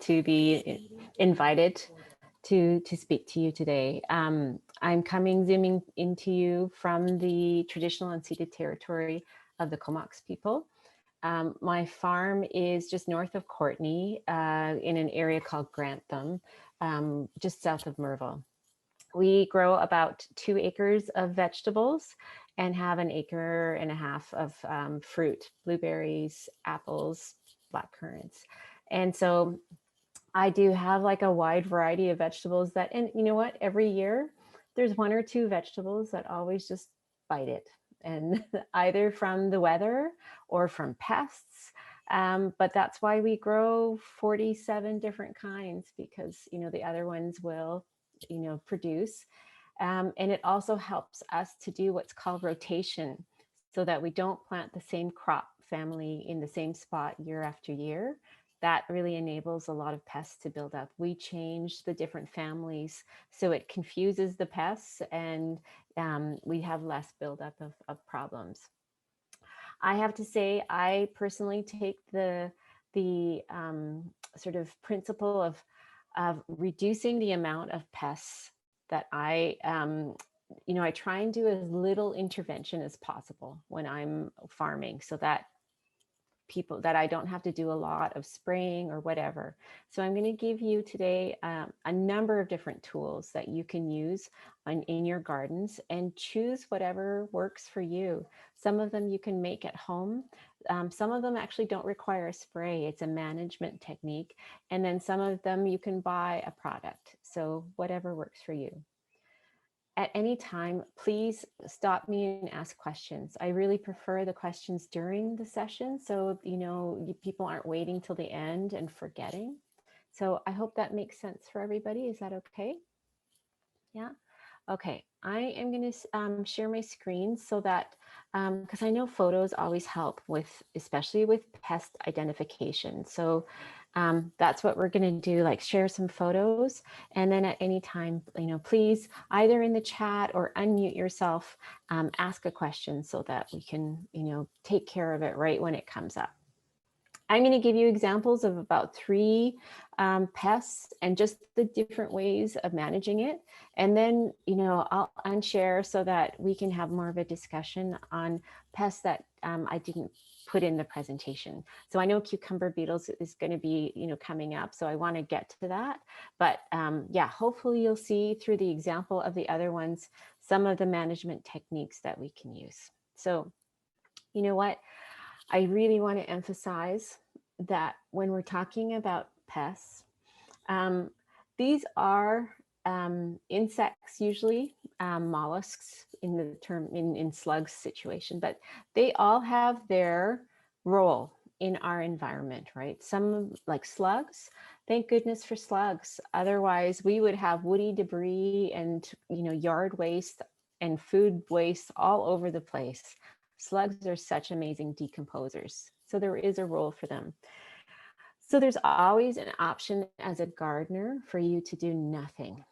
to be invited to speak to you today. I'm zooming into you from the traditional unceded territory of the Comox people. My farm is just north of Courtenay in an area called Grantham, just south of Merville. We grow about 2 acres of vegetables and have 1.5 acres of fruit, blueberries, apples, black currants. And so I do have like a wide variety of vegetables that, and you know what, every year there's 1 or 2 vegetables that always just bite it, and either from the weather or from pests. But that's why we grow 47 different kinds, because, you know, the other ones will, you know, produce. And it also helps us to do what's called rotation, so that we don't plant the same crop family in the same spot year after year. That really enables a lot of pests to build up. We change the different families, so it confuses the pests, and we have less buildup of problems. I have to say, I personally take the sort of principle of reducing the amount of pests that I try and do as little intervention as possible when I'm farming, so that I don't have to do a lot of spraying or whatever. So I'm going to give you today a number of different tools that you can use in your gardens, and choose whatever works for you. Some of them you can make at home. Some of them actually don't require a spray. It's a management technique. And then some of them you can buy a product. So whatever works for you. At any time, please stop me and ask questions. I really prefer the questions during the session, so people aren't waiting till the end and forgetting. So I hope that makes sense for everybody. Is that okay? Yeah. Okay, I am going to share my screen so that, because I know photos always help with, especially with pest identification. So that's what we're going to do, like share some photos. And then at any time, please either in the chat or unmute yourself, ask a question so that we can, take care of it right when it comes up. I'm going to give you examples of about 3 pests and just the different ways of managing it. And then, I'll unshare so that we can have more of a discussion on pests that I didn't put in the presentation. So I know cucumber beetles is going to be, coming up. So I want to get to that. But yeah, hopefully you'll see through the example of the other ones, some of the management techniques that we can use. So, you know what? I really want to emphasize that when we're talking about pests, these are insects, usually mollusks in the term in slugs situation, but they all have their role in our environment, right? Some like slugs, thank goodness for slugs. Otherwise, we would have woody debris and yard waste and food waste all over the place. Slugs are such amazing decomposers, so there is a role for them. So there's always an option as a gardener for you to do nothing.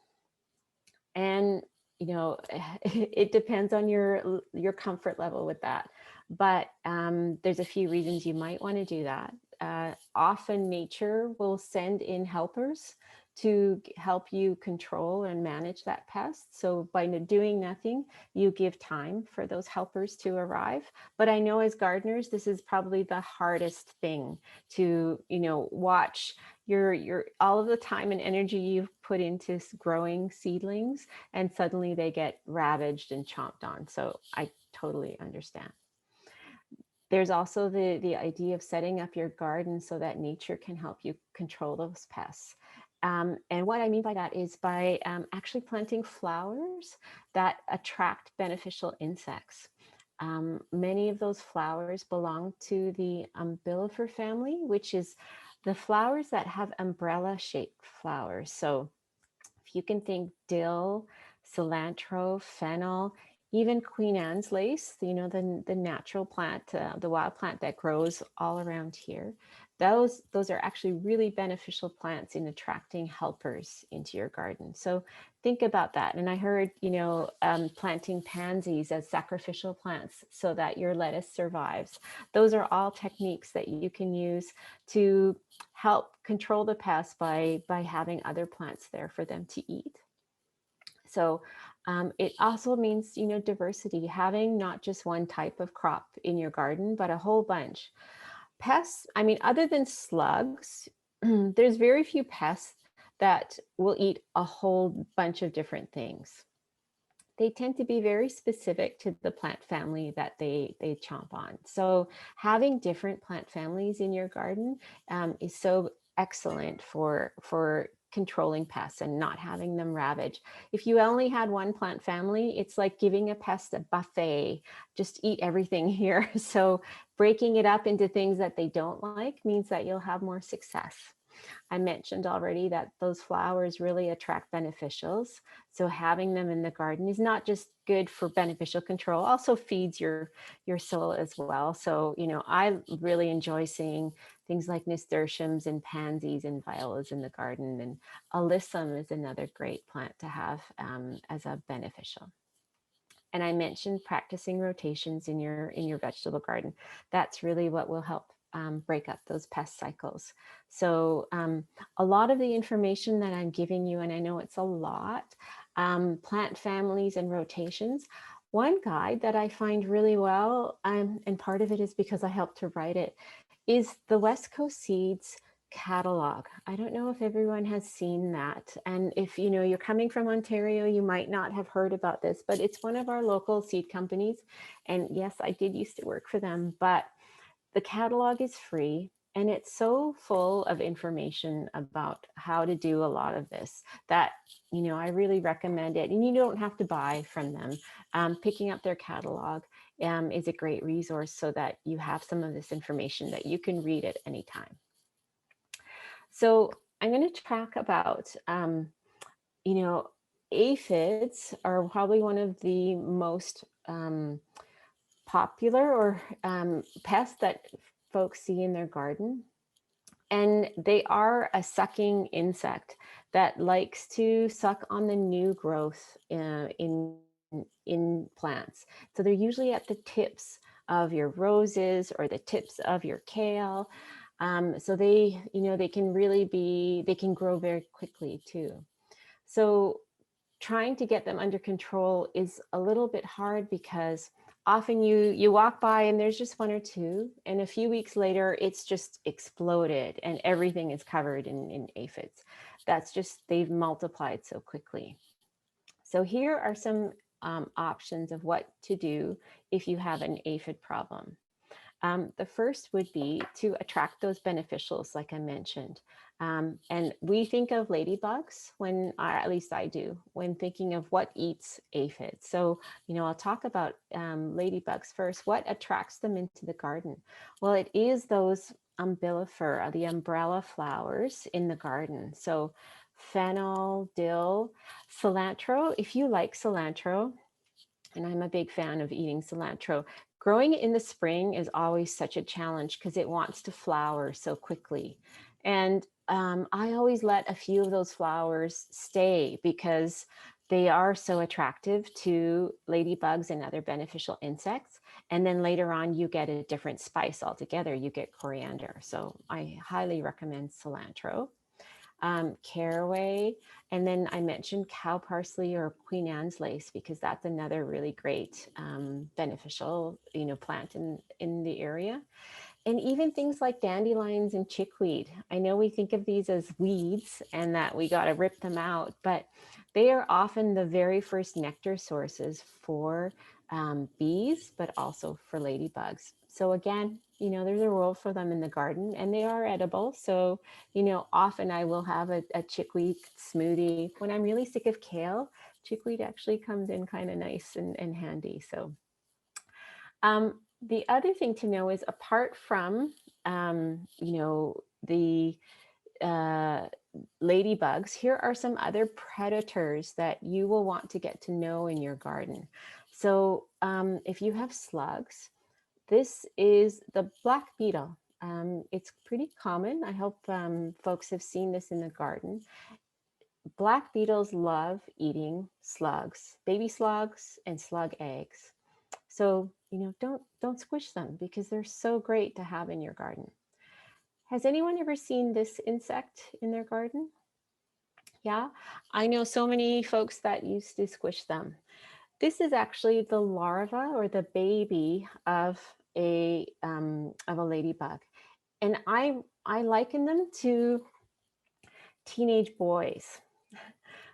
And, it depends on your comfort level with that. But there's a few reasons you might want to do that. Often nature will send in helpers to help you control and manage that pest. So by doing nothing, you give time for those helpers to arrive. But I know as gardeners, this is probably the hardest thing to, watch your all of the time and energy you've put into growing seedlings, and suddenly they get ravaged and chomped on. So I totally understand. There's also the idea of setting up your garden so that nature can help you control those pests. And what I mean by that is by actually planting flowers that attract beneficial insects. Many of those flowers belong to the umbellifer family, which is the flowers that have umbrella-shaped flowers. So if you can think dill, cilantro, fennel, even Queen Anne's lace, the natural plant, the wild plant that grows all around here. Those are actually really beneficial plants in attracting helpers into your garden. So think about that. And I heard, planting pansies as sacrificial plants so that your lettuce survives. Those are all techniques that you can use to help control the pests by having other plants there for them to eat. So it also means, diversity, having not just one type of crop in your garden, but a whole bunch. Pests, I mean, other than slugs, there's very few pests that will eat a whole bunch of different things. They tend to be very specific to the plant family that they chomp on. So having different plant families in your garden is so excellent for controlling pests and not having them ravage. If you only had one plant family, it's like giving a pest a buffet, just eat everything here. So breaking it up into things that they don't like means that you'll have more success. I mentioned already that those flowers really attract beneficials. So having them in the garden is not just good for beneficial control, also feeds your soil as well. So, I really enjoy seeing things like nasturtiums and pansies and violas in the garden. And alyssum is another great plant to have as a beneficial. And I mentioned practicing rotations in your vegetable garden. That's really what will help break up those pest cycles. So a lot of the information that I'm giving you, and I know it's a lot, plant families and rotations. One guide that I find really well, and part of it is because I helped to write it, is the West Coast Seeds catalog. I don't know if everyone has seen that. And if you're coming from Ontario, you might not have heard about this, but it's one of our local seed companies. And yes, I did used to work for them, but the catalog is free and it's so full of information about how to do a lot of this that, I really recommend it. And you don't have to buy from them. Picking up their catalog is a great resource so that you have some of this information that you can read at any time. So I'm going to talk about, aphids are probably one of the most popular or pests that folks see in their garden. And they are a sucking insect that likes to suck on the new growth in plants. So they're usually at the tips of your roses or the tips of your kale. So they can grow very quickly too. So trying to get them under control is a little bit hard because often you walk by and there's just one or two, and a few weeks later it's just exploded and everything is covered in aphids. That's just, they've multiplied so quickly. So here are some options of what to do if you have an aphid problem. The first would be to attract those beneficials, like I mentioned. And we think of ladybugs at least I do, when thinking of what eats aphids. So, I'll talk about ladybugs first. What attracts them into the garden? Well, it is those umbellifer, the umbrella flowers in the garden. So fennel, dill, cilantro. If you like cilantro, and I'm a big fan of eating cilantro, growing it in the spring is always such a challenge because it wants to flower so quickly. And I always let a few of those flowers stay because they are so attractive to ladybugs and other beneficial insects. And then later on, you get a different spice altogether. You get coriander. So I highly recommend cilantro. Caraway, and then I mentioned cow parsley or Queen Anne's lace because that's another really great beneficial plant in the area. And even things like dandelions and chickweed. I know we think of these as weeds and that we got to rip them out, but they are often the very first nectar sources for bees, but also for ladybugs. So again, there's a role for them in the garden and they are edible. So, often I will have a chickweed smoothie. When I'm really sick of kale, chickweed actually comes in kind of nice and handy. So the other thing to know is apart from, the ladybugs, here are some other predators that you will want to get to know in your garden. So if you have slugs, this is the black beetle. It's pretty common. I hope folks have seen this in the garden. Black beetles love eating slugs, baby slugs and slug eggs. So, don't squish them because they're so great to have in your garden. Has anyone ever seen this insect in their garden? Yeah, I know so many folks that used to squish them. This is actually the larva or the baby of a ladybug, and I liken them to teenage boys.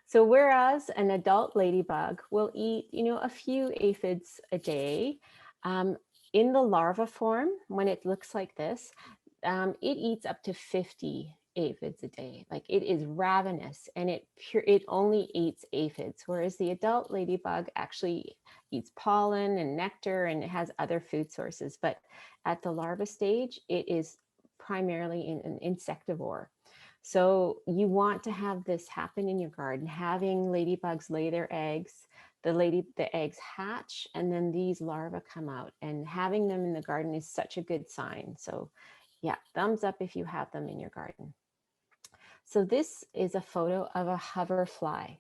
So whereas an adult ladybug will eat, a few aphids a day, um, in the larva form, when it looks like this, it eats up to 50 aphids a day. Like, it is ravenous, and it only eats aphids, whereas the adult ladybug actually eats pollen and nectar, and it has other food sources. But at the larva stage, it is primarily an insectivore. So you want to have this happen in your garden, having ladybugs lay their eggs, the eggs hatch, and then these larvae come out, and having them in the garden is such a good sign. So yeah, thumbs up if you have them in your garden. So this is a photo of a hoverfly.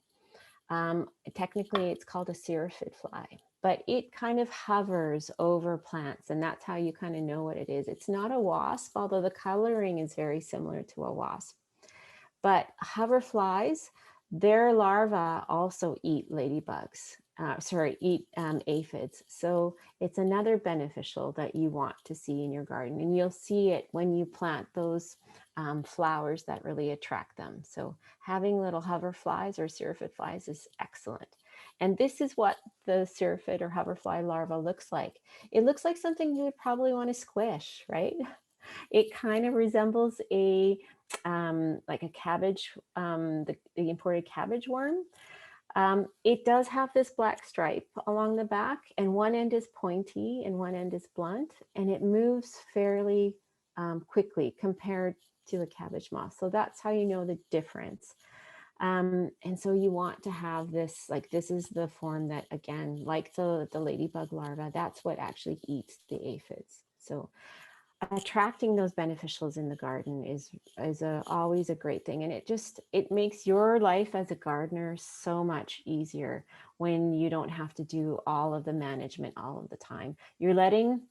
Technically it's called a seraphid fly, but it kind of hovers over plants, and that's how you kind of know what it is. It's not a wasp, although the coloring is very similar to a wasp. But hoverflies, their larvae also eat ladybugs, eat aphids. So it's another beneficial that you want to see in your garden. And you'll see it when you plant those flowers that really attract them. So having little hoverflies or seraphid flies is excellent. And this is what the seraphid or hoverfly larva looks like. It looks like something you would probably want to squish, right? It kind of resembles like a cabbage, the imported cabbage worm. It does have this black stripe along the back, and one end is pointy and one end is blunt, and it moves fairly quickly compared to a cabbage moth. So that's how you know the difference. And so you want to have this, like, this is the form that, again, like the ladybug larva, that's what actually eats the aphids. So attracting those beneficials in the garden is always a great thing, and it makes your life as a gardener so much easier when you don't have to do all of the management all of the time. You're letting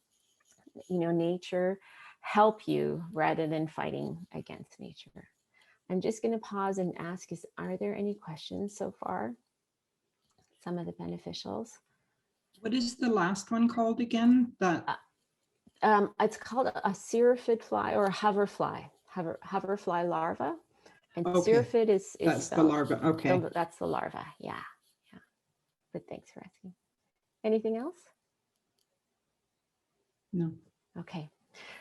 nature help you rather than fighting against nature. I'm just going to pause and ask, are there any questions so far? Some of the beneficials. What is the last one called again? It's called a seraphid fly or a hoverfly, hoverfly larva. And okay. Seraphid is that's spelled, the larva. Okay. That's the larva. Yeah. But thanks for asking. Anything else? No. Okay.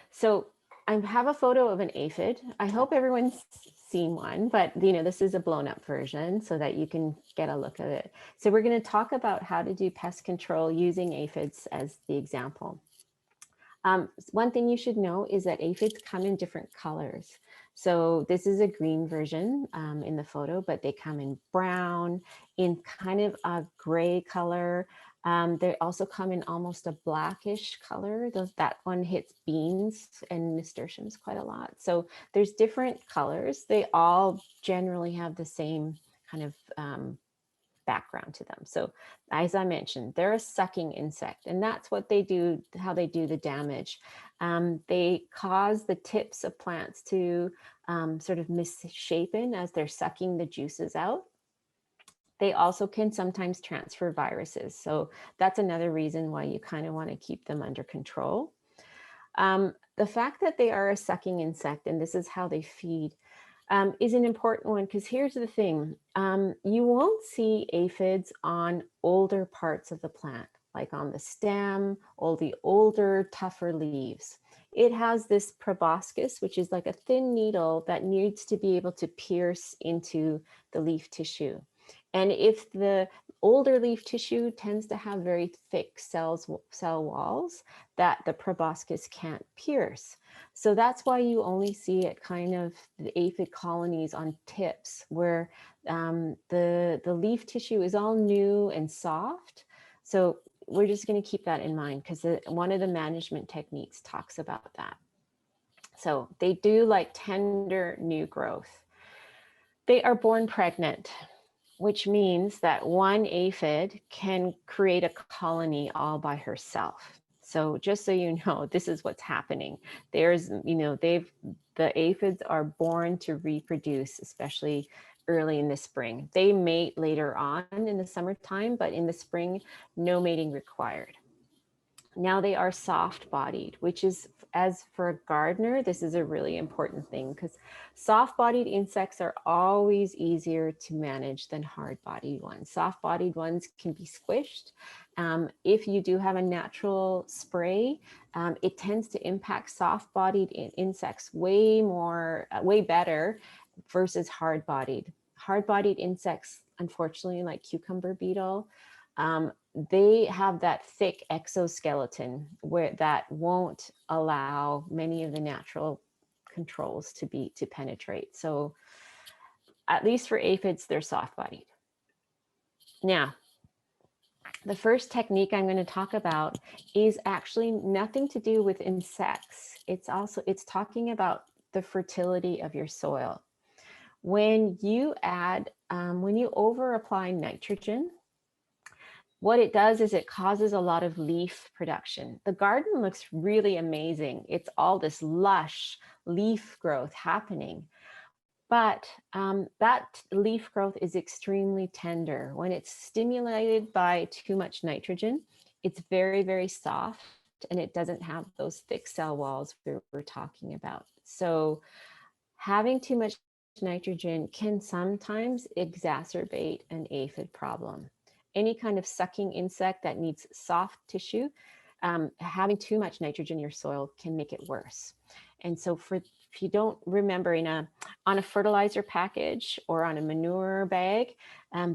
So I have a photo of an aphid. I hope everyone's seen one, but this is a blown up version so that you can get a look at it. So we're going to talk about how to do pest control using aphids as the example. One thing you should know is that aphids come in different colors. So this is a green version in the photo, but they come in brown, in kind of a gray color. They also come in almost a blackish color. That one hits beans and nasturtiums quite a lot. So there's different colors. They all generally have the same kind of background to them. So as I mentioned, they're a sucking insect, and that's what they do, how they do the damage. They cause the tips of plants to sort of misshapen as they're sucking the juices out. They also can sometimes transfer viruses. So that's another reason why you kind of want to keep them under control. The fact that they are a sucking insect, and this is how they feed, is an important one, because here's the thing. You won't see aphids on older parts of the plant, like on the stem, or the older, tougher leaves. It has this proboscis, which is like a thin needle that needs to be able to pierce into the leaf tissue. And if the older leaf tissue tends to have very thick cell walls that the proboscis can't pierce. So that's why you only see it kind of the aphid colonies on tips where the leaf tissue is all new and soft. So we're just going to keep that in mind because one of the management techniques talks about that. So they do like tender new growth. They are born pregnant, which means that one aphid can create a colony all by herself. So just so you know, this is what's happening. There's, the aphids are born to reproduce, especially early in the spring. They mate later on in the summertime, but in the spring, no mating required. Now they are soft-bodied, which is, as for a gardener, this is a really important thing because soft-bodied insects are always easier to manage than hard-bodied ones. Soft-bodied ones can be squished. If you do have a natural spray, it tends to impact soft-bodied insects way better versus hard-bodied. Hard-bodied insects, unfortunately, like cucumber beetle, they have that thick exoskeleton that won't allow many of the natural controls to penetrate. So at least for aphids, they're soft-bodied. Now, the first technique I'm going to talk about is actually nothing to do with insects. It's talking about the fertility of your soil. When you over apply nitrogen, what it does is it causes a lot of leaf production. The garden looks really amazing. It's all this lush leaf growth happening. But that leaf growth is extremely tender. When it's stimulated by too much nitrogen, it's very, very soft and it doesn't have those thick cell walls we're talking about. So having too much nitrogen can sometimes exacerbate an aphid problem. Any kind of sucking insect that needs soft tissue, having too much nitrogen in your soil can make it worse. And so if you don't remember, on a fertilizer package or on a manure bag,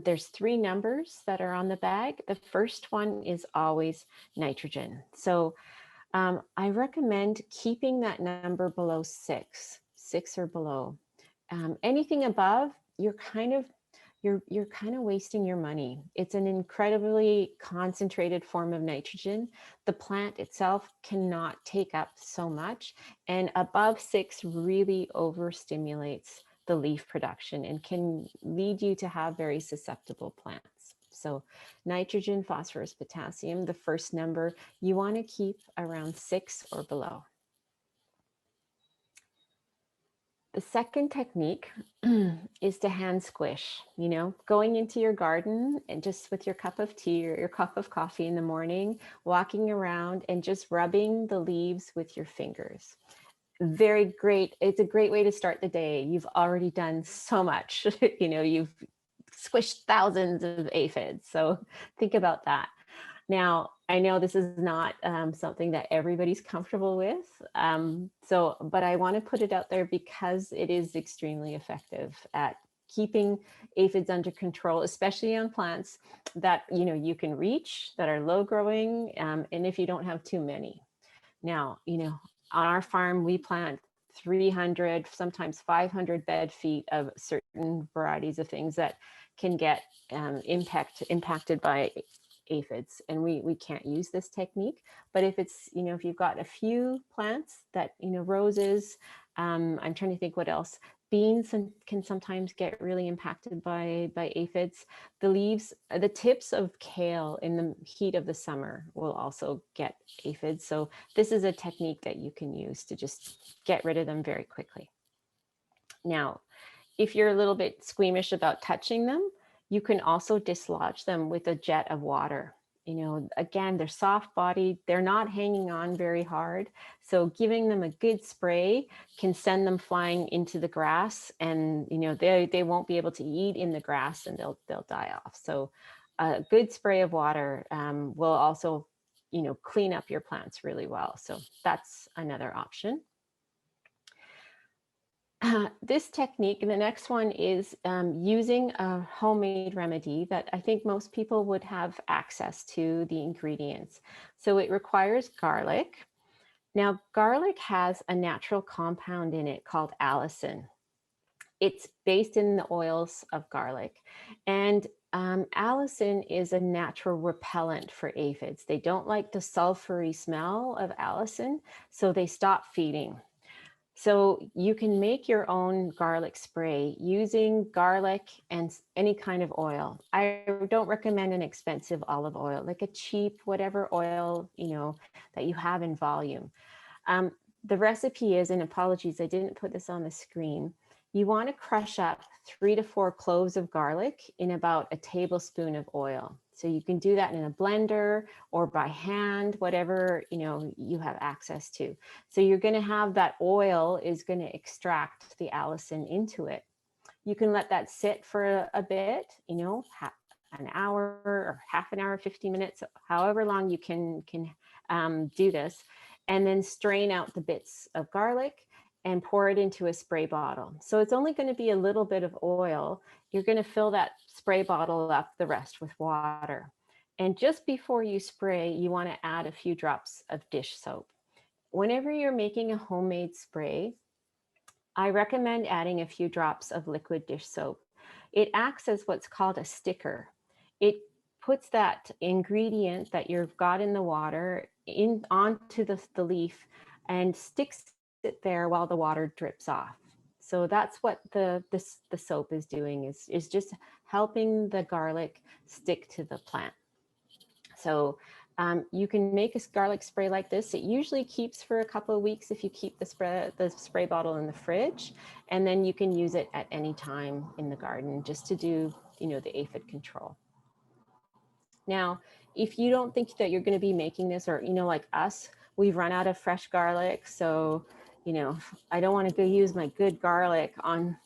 there's 3 numbers that are on the bag. The first one is always nitrogen. So I recommend keeping that number below 6 or below. Anything above, you're kind of wasting your money. It's an incredibly concentrated form of nitrogen. The plant itself cannot take up so much, and above 6 really overstimulates the leaf production and can lead you to have very susceptible plants. So nitrogen, phosphorus, potassium, the first number, you want to keep around 6 or below. The second technique is to hand squish, going into your garden and just with your cup of tea or your cup of coffee in the morning, walking around and just rubbing the leaves with your fingers. Very great. It's a great way to start the day. You've already done so much, you've squished thousands of aphids. So think about that. Now, I know this is not something that everybody's comfortable with, but I want to put it out there because it is extremely effective at keeping aphids under control, especially on plants that you can reach, that are low growing, and if you don't have too many. Now, on our farm, we plant 300, sometimes 500 bed feet of certain varieties of things that can get impacted by aphids, and we can't use this technique. But if it's, if you've got a few plants that, roses, I'm trying to think what else, beans can sometimes get really impacted by aphids. The leaves, the tips of kale in the heat of the summer will also get aphids. So this is a technique that you can use to just get rid of them very quickly. Now, if you're a little bit squeamish about touching them, you can also dislodge them with a jet of water. Again, they're soft-bodied, they're not hanging on very hard. So giving them a good spray can send them flying into the grass, and they won't be able to eat in the grass and they'll die off. So a good spray of water will also, clean up your plants really well. So that's another option. This technique, and the next one is using a homemade remedy that I think most people would have access to the ingredients. So it requires garlic. Now, garlic has a natural compound in it called allicin. It's based in the oils of garlic. And Allicin is a natural repellent for aphids. They don't like the sulfury smell of allicin, so they stop feeding. So you can make your own garlic spray using garlic and any kind of oil. I don't recommend an expensive olive oil, like a cheap, whatever oil, that you have in volume. The recipe is, and apologies, I didn't put this on the screen. You want to crush up 3 to 4 cloves of garlic in about a tablespoon of oil. So you can do that in a blender or by hand, whatever you have access to. So you're going to have that oil is going to extract the allicin into it. You can let that sit for a bit, an hour or half an hour, 50 minutes, however long you can do this, and then strain out the bits of garlic and pour it into a spray bottle. So it's only going to be a little bit of oil. You're going to fill that spray bottle up, the rest with water. And just before you spray, you want to add a few drops of dish soap. Whenever you're making a homemade spray, I recommend adding a few drops of liquid dish soap. It acts as what's called a sticker. It puts that ingredient that you've got in the water onto the leaf and sticks it there while the water drips off. So that's what the soap is doing, is just helping the garlic stick to the plant. So you can make a garlic spray like this. It usually keeps for a couple of weeks if you keep the spray bottle in the fridge, and then you can use it at any time in the garden just to do, the aphid control. Now, if you don't think that you're going to be making this, or, like us, we've run out of fresh garlic. So, I don't want to go use my good garlic on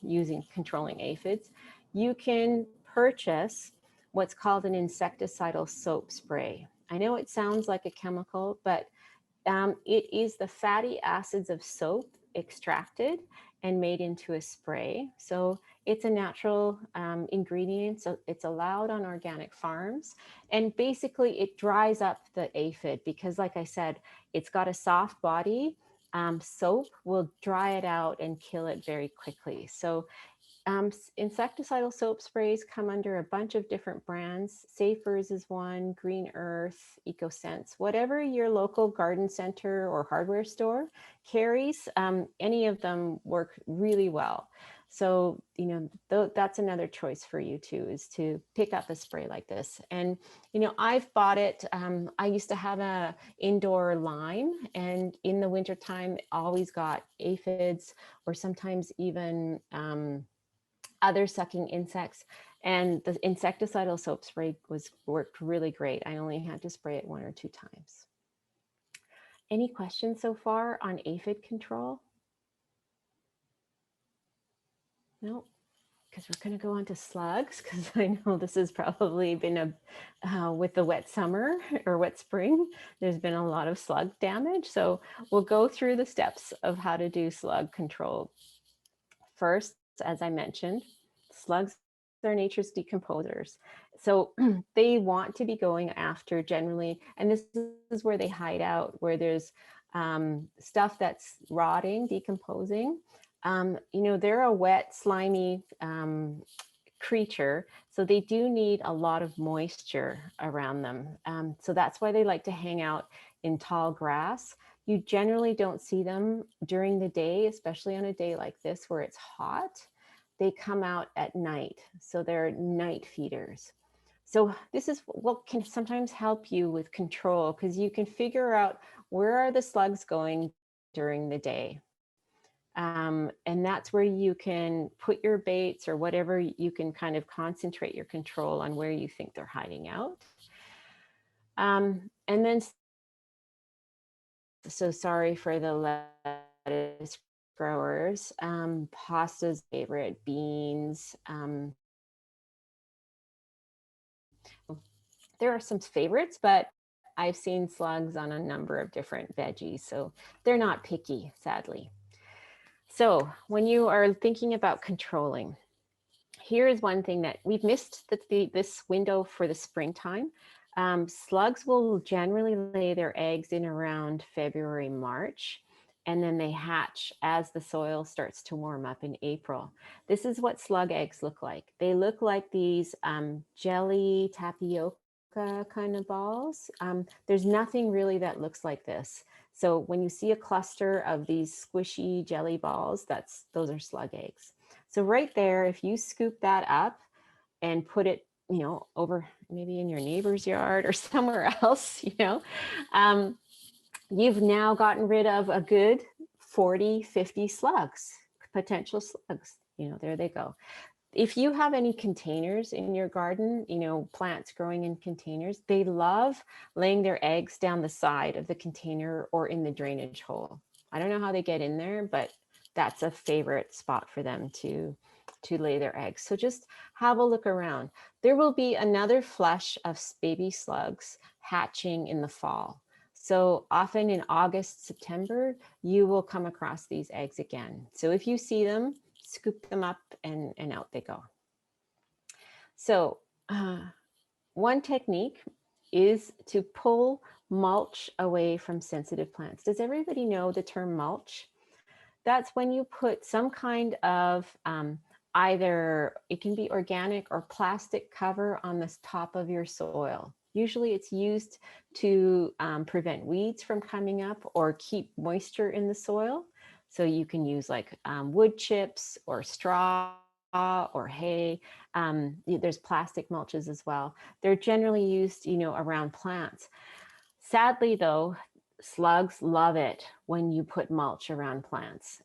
controlling aphids. You can purchase what's called an insecticidal soap spray. I know it sounds like a chemical, but it is the fatty acids of soap extracted and made into a spray. So it's a natural ingredient. So it's allowed on organic farms. And basically it dries up the aphid because, like I said, it's got a soft body. Soap will dry it out and kill it very quickly. So insecticidal soap sprays come under a bunch of different brands. Safers is one, Green Earth, EcoSense, whatever your local garden center or hardware store carries, any of them work really well. So, that's another choice for you too, is to pick up a spray like this. And, I've bought it. I used to have a indoor lime, and in the wintertime, always got aphids or sometimes even other sucking insects, and the insecticidal soap spray worked really great. I only had to spray it 1 or 2 times. Any questions so far on aphid control? No, because we're going to go on to slugs, because I know this has probably been with the wet summer or wet spring, there's been a lot of slug damage. So we'll go through the steps of how to do slug control. First, as I mentioned, slugs are nature's decomposers. So they want to be going after generally, and this is where they hide out, where there's stuff that's rotting, decomposing. They're a wet, slimy creature, so they do need a lot of moisture around them. So that's why they like to hang out in tall grass. You generally don't see them during the day, especially on a day like this where it's hot. They come out at night, so they're night feeders. So this is what can sometimes help you with control, because you can figure out where are the slugs going during the day. And that's where you can put your baits or whatever, you can kind of concentrate your control on where you think they're hiding out. And then, so sorry for the lettuce growers, pasta's favorite, beans. There are some favorites, but I've seen slugs on a number of different veggies, so they're not picky, sadly. So when you are thinking about controlling, here is one thing that we've missed this window for the springtime. Slugs will generally lay their eggs in around February, March. and then they hatch as the soil starts to warm up in April. This is what slug eggs look like. They look like these jelly tapioca kind of balls. There's nothing really that looks like this. So when you see a cluster of these squishy jelly balls, those are slug eggs. So right there, if you scoop that up and put it, over maybe in your neighbor's yard or somewhere else, you've now gotten rid of a good 40, 50 slugs, potential slugs. There they go. If you have any containers in your garden, plants growing in containers, they love laying their eggs down the side of the container or in the drainage hole. I don't know how they get in there, but that's a favorite spot for them to lay their eggs. So just have a look around. There will be another flush of baby slugs hatching in the fall. So often in August, September, you will come across these eggs again. So if you see them, scoop them up and out they go. So one technique is to pull mulch away from sensitive plants. Does everybody know the term mulch? That's when you put some kind of either it can be organic or plastic cover on the top of your soil. Usually it's used to prevent weeds from coming up or keep moisture in the soil. So you can use like wood chips or straw or hay. There's plastic mulches as well. They're generally used, around plants. Sadly though, slugs love it when you put mulch around plants.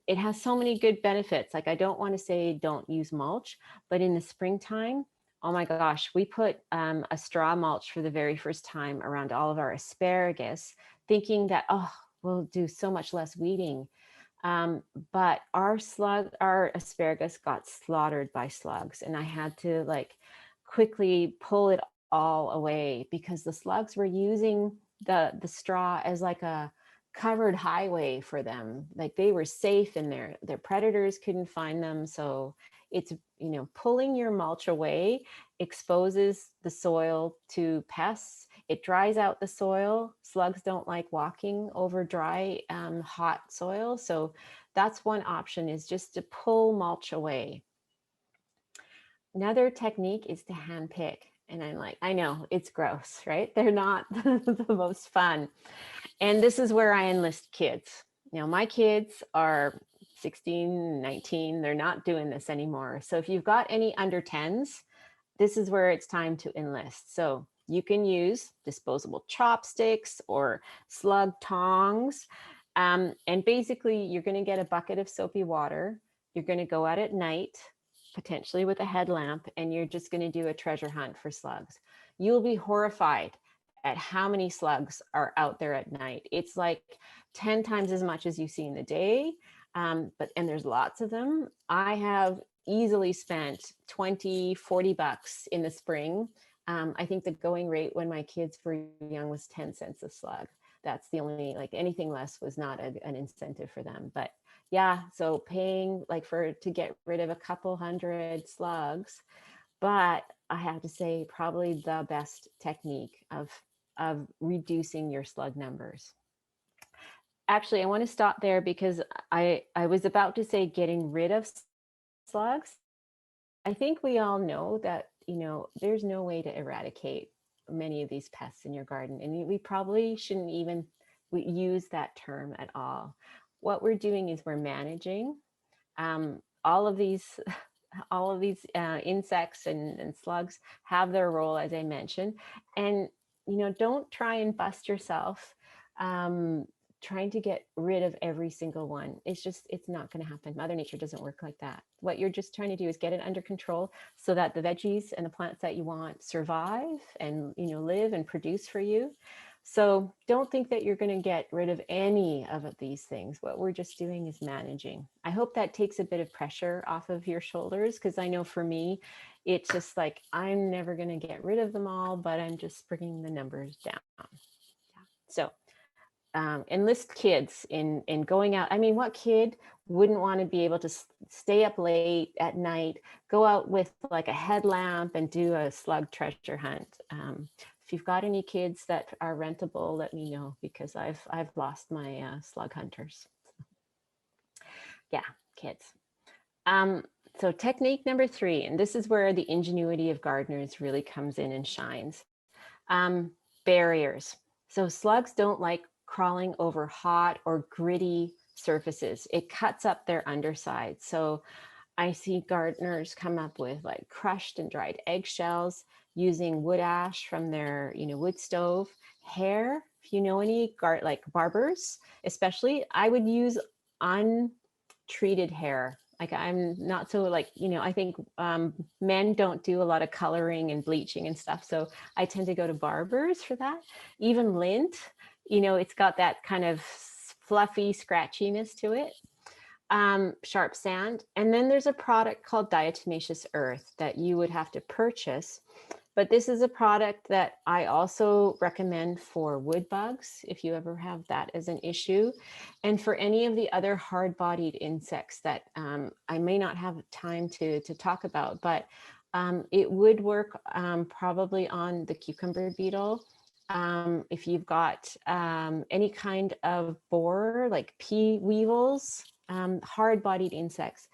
It has so many good benefits. Like I don't want to say don't use mulch, but in the springtime, oh my gosh, we put a straw mulch for the very first time around all of our asparagus, thinking that, we'll do so much less weeding. But our asparagus got slaughtered by slugs, and I had to quickly pull it all away because the slugs were using the straw as like a covered highway for them. Like they were safe in there. Their predators couldn't find them. So it's, pulling your mulch away exposes the soil to pests. It dries out the soil. Slugs don't like walking over dry, hot soil. So that's one option, is just to pull mulch away. Another technique is to hand pick. And I'm like, I know it's gross, right? They're not the most fun. And this is where I enlist kids. My kids are 16, 19. They're not doing this anymore. So if you've got any under 10s, this is where it's time to enlist. So you can use disposable chopsticks or slug tongs. And basically you're going to get a bucket of soapy water. You're going to go out at night, potentially with a headlamp, and you're just going to do a treasure hunt for slugs. You'll be horrified at how many slugs are out there at night. It's like 10 times as much as you see in the day, and there's lots of them. I have easily spent 20, 40 bucks in the spring. I think the going rate when my kids were young was 10 cents a slug. That's the only, anything less was not an incentive for them. But yeah, so paying to get rid of a couple hundred slugs, but I have to say probably the best technique of reducing your slug numbers. Actually, I want to stop there because I was about to say getting rid of slugs. I think we all know that, there's no way to eradicate many of these pests in your garden, and we probably shouldn't even use that term at all. What we're doing is we're managing all of these insects and slugs have their role, as I mentioned, and don't try and bust yourself trying to get rid of every single one. It's not going to happen. Mother Nature doesn't work like that. What you're just trying to do is get it under control so that the veggies and the plants that you want survive and live and produce for you. So don't think that you're going to get rid of any of these things. What we're just doing is managing. I hope that takes a bit of pressure off of your shoulders, because I know for me, it's just like, I'm never going to get rid of them all, but I'm just bringing the numbers down. Yeah. So enlist kids in going out. I mean, what kid wouldn't want to be able to stay up late at night, go out with a headlamp and do a slug treasure hunt? if you've got any kids that are rentable, let me know, because I've lost my slug hunters. Yeah, kids. So technique number 3, and this is where the ingenuity of gardeners really comes in and shines. Barriers. So slugs don't like crawling over hot or gritty surfaces. It cuts up their underside. So I see gardeners come up with like crushed and dried eggshells, using wood ash from their, wood stove. Hair, if you know any like barbers, especially, I would use untreated hair. Like, I'm not so like, I think men don't do a lot of coloring and bleaching and stuff. So I tend to go to barbers for that. Even lint, it's got that kind of fluffy scratchiness to it. Sharp sand. And then there's a product called diatomaceous earth that you would have to purchase. But this is a product that I also recommend for wood bugs, if you ever have that as an issue, and for any of the other hard-bodied insects that I may not have time to talk about, but it would work probably on the cucumber beetle. If you've got any kind of borer, like pea weevils, hard-bodied insects,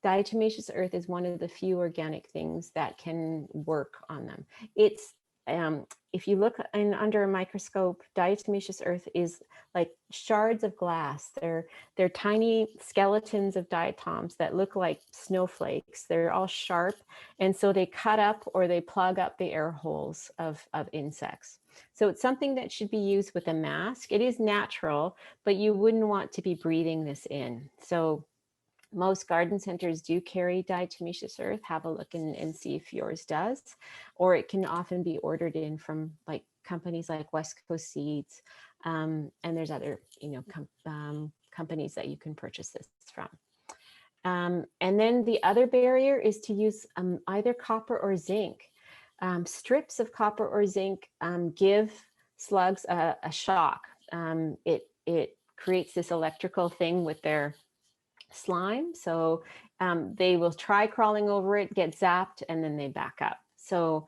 diatomaceous earth is one of the few organic things that can work on them. It's if you look under a microscope, diatomaceous earth is like shards of glass. They're tiny skeletons of diatoms that look like snowflakes. They're all sharp, and so they cut up or they plug up the air holes of insects. So it's something that should be used with a mask. It is natural, but you wouldn't want to be breathing this in. So most garden centers do carry diatomaceous earth. Have a look and see if yours does, or it can often be ordered in from like companies like West Coast Seeds, and there's other companies that you can purchase this from. And then the other barrier is to use either copper or zinc. Strips of copper or zinc give slugs a shock. It creates this electrical thing with their slime. So they will try crawling over it, get zapped, and then they back up. So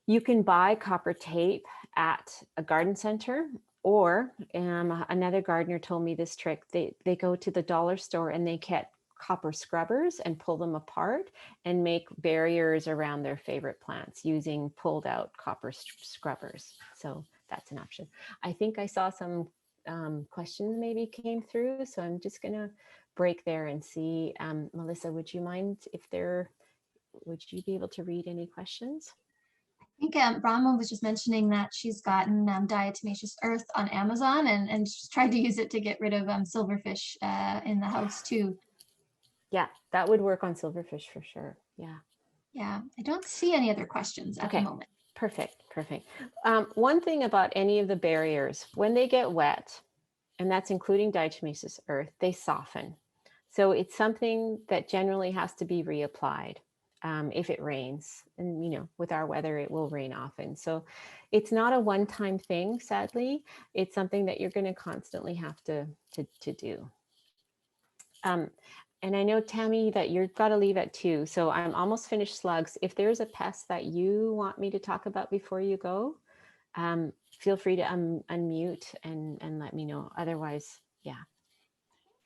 you can buy copper tape at a garden center, or another gardener told me this trick. They go to the dollar store and they get copper scrubbers and pull them apart and make barriers around their favorite plants using pulled out copper scrubbers. So that's an option. I think I saw some questions maybe came through, so I'm just gonna break there and see. Melissa, would you mind would you be able to read any questions? I think Brahma was just mentioning that she's gotten diatomaceous earth on Amazon and she's tried to use it to get rid of silverfish in the house too. Yeah, that would work on silverfish for sure. Yeah. Yeah, I don't see any other questions at the moment. Perfect. One thing about any of the barriers, when they get wet, and that's including diatomaceous earth, they soften. So it's something that generally has to be reapplied if it rains. And with our weather, it will rain often. So it's not a one-time thing, sadly. It's something that you're going to constantly have to do. And I know, Tammy, that you've got to leave at 2. So I'm almost finished slugs. If there's a pest that you want me to talk about before you go, feel free to unmute and let me know. Otherwise, yeah.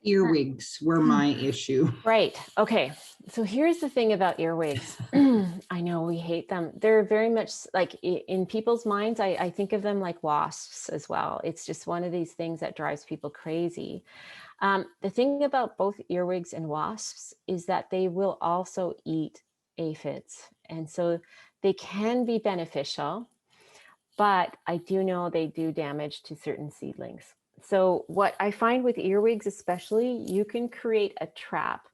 Earwigs were my issue. Right. Okay. So here's the thing about earwigs. I know we hate them. They're very much like in people's minds. I think of them like wasps as well. It's just one of these things that drives people crazy. The thing about both earwigs and wasps is that they will also eat aphids. And so they can be beneficial, but I do know they do damage to certain seedlings. So what I find with earwigs especially, you can create a trap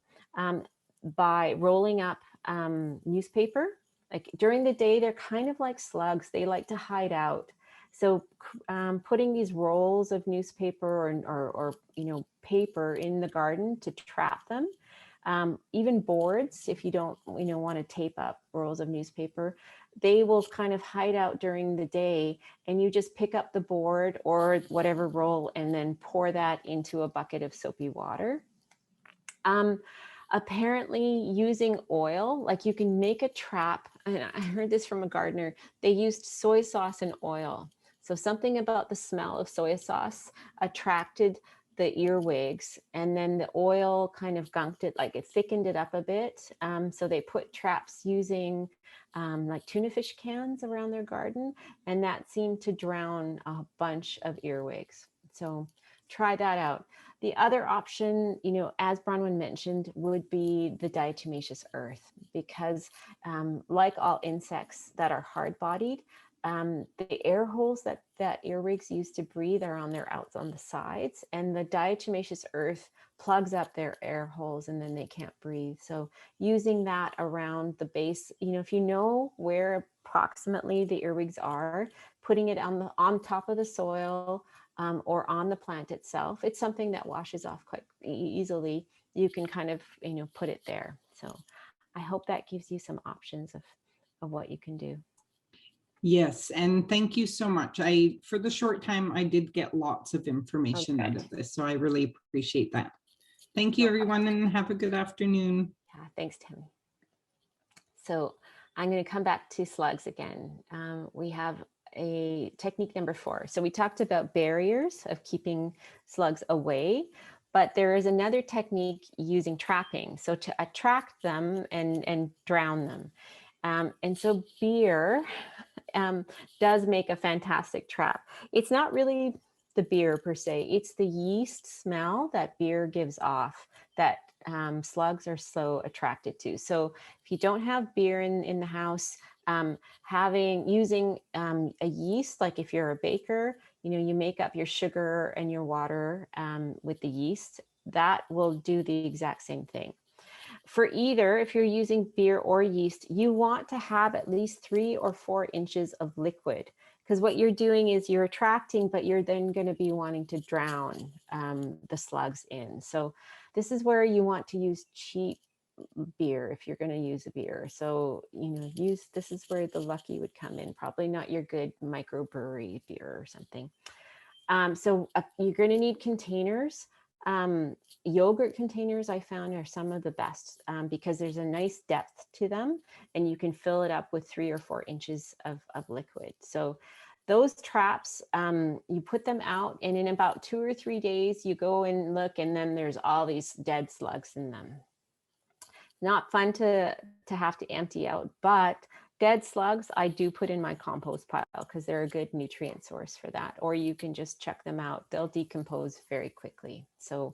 by rolling up newspaper. Like during the day, they're kind of like slugs. They like to hide out. So putting these rolls of newspaper or paper in the garden to trap them, even boards, if you don't want to tape up rolls of newspaper, they will kind of hide out during the day, and you just pick up the board or whatever roll and then pour that into a bucket of soapy water. Apparently using oil, like you can make a trap, and I heard this from a gardener, they used soy sauce and oil. So something about the smell of soy sauce attracted the earwigs, and then the oil kind of gunked it, like it thickened it up a bit. So they put traps using like tuna fish cans around their garden, and that seemed to drown a bunch of earwigs. So try that out. The other option, as Bronwyn mentioned, would be the diatomaceous earth, because like all insects that are hard-bodied, the air holes that earwigs use to breathe are on their outs on the sides, and the diatomaceous earth plugs up their air holes, and then they can't breathe. So using that around the base, if you know where approximately the earwigs are, putting it on top of the soil, or on the plant itself, it's something that washes off quite easily. You can kind of put it there. So I hope that gives you some options of what you can do. Yes, and thank you so much. For the short time, I did get lots of information out of this, so I really appreciate that. Thank you, everyone, and have a good afternoon. Yeah, thanks, Tammy. So I'm going to come back to slugs again. We have a technique number 4. So we talked about barriers of keeping slugs away, but there is another technique using trapping. So to attract them and drown them. And so beer does make a fantastic trap. It's not really the beer per se, it's the yeast smell that beer gives off that slugs are so attracted to. So if you don't have beer in the house, using a yeast, like if you're a baker, you make up your sugar and your water with the yeast, that will do the exact same thing. For either, if you're using beer or yeast, you want to have at least 3 or 4 inches of liquid, because what you're doing is you're attracting, but you're then going to be wanting to drown the slugs in. So this is where you want to use cheap beer if you're going to use a beer. So, this is where the Lucky would come in, probably not your good microbrewery beer or something. So you're going to need containers. Yogurt containers I found are some of the best because there's a nice depth to them, and you can fill it up with 3 or 4 inches of liquid. So those traps, you put them out, and in about 2 or 3 days, you go and look, and then there's all these dead slugs in them. Not fun to have to empty out, but dead slugs I do put in my compost pile because they're a good nutrient source for that. Or you can just check them out. They'll decompose very quickly. So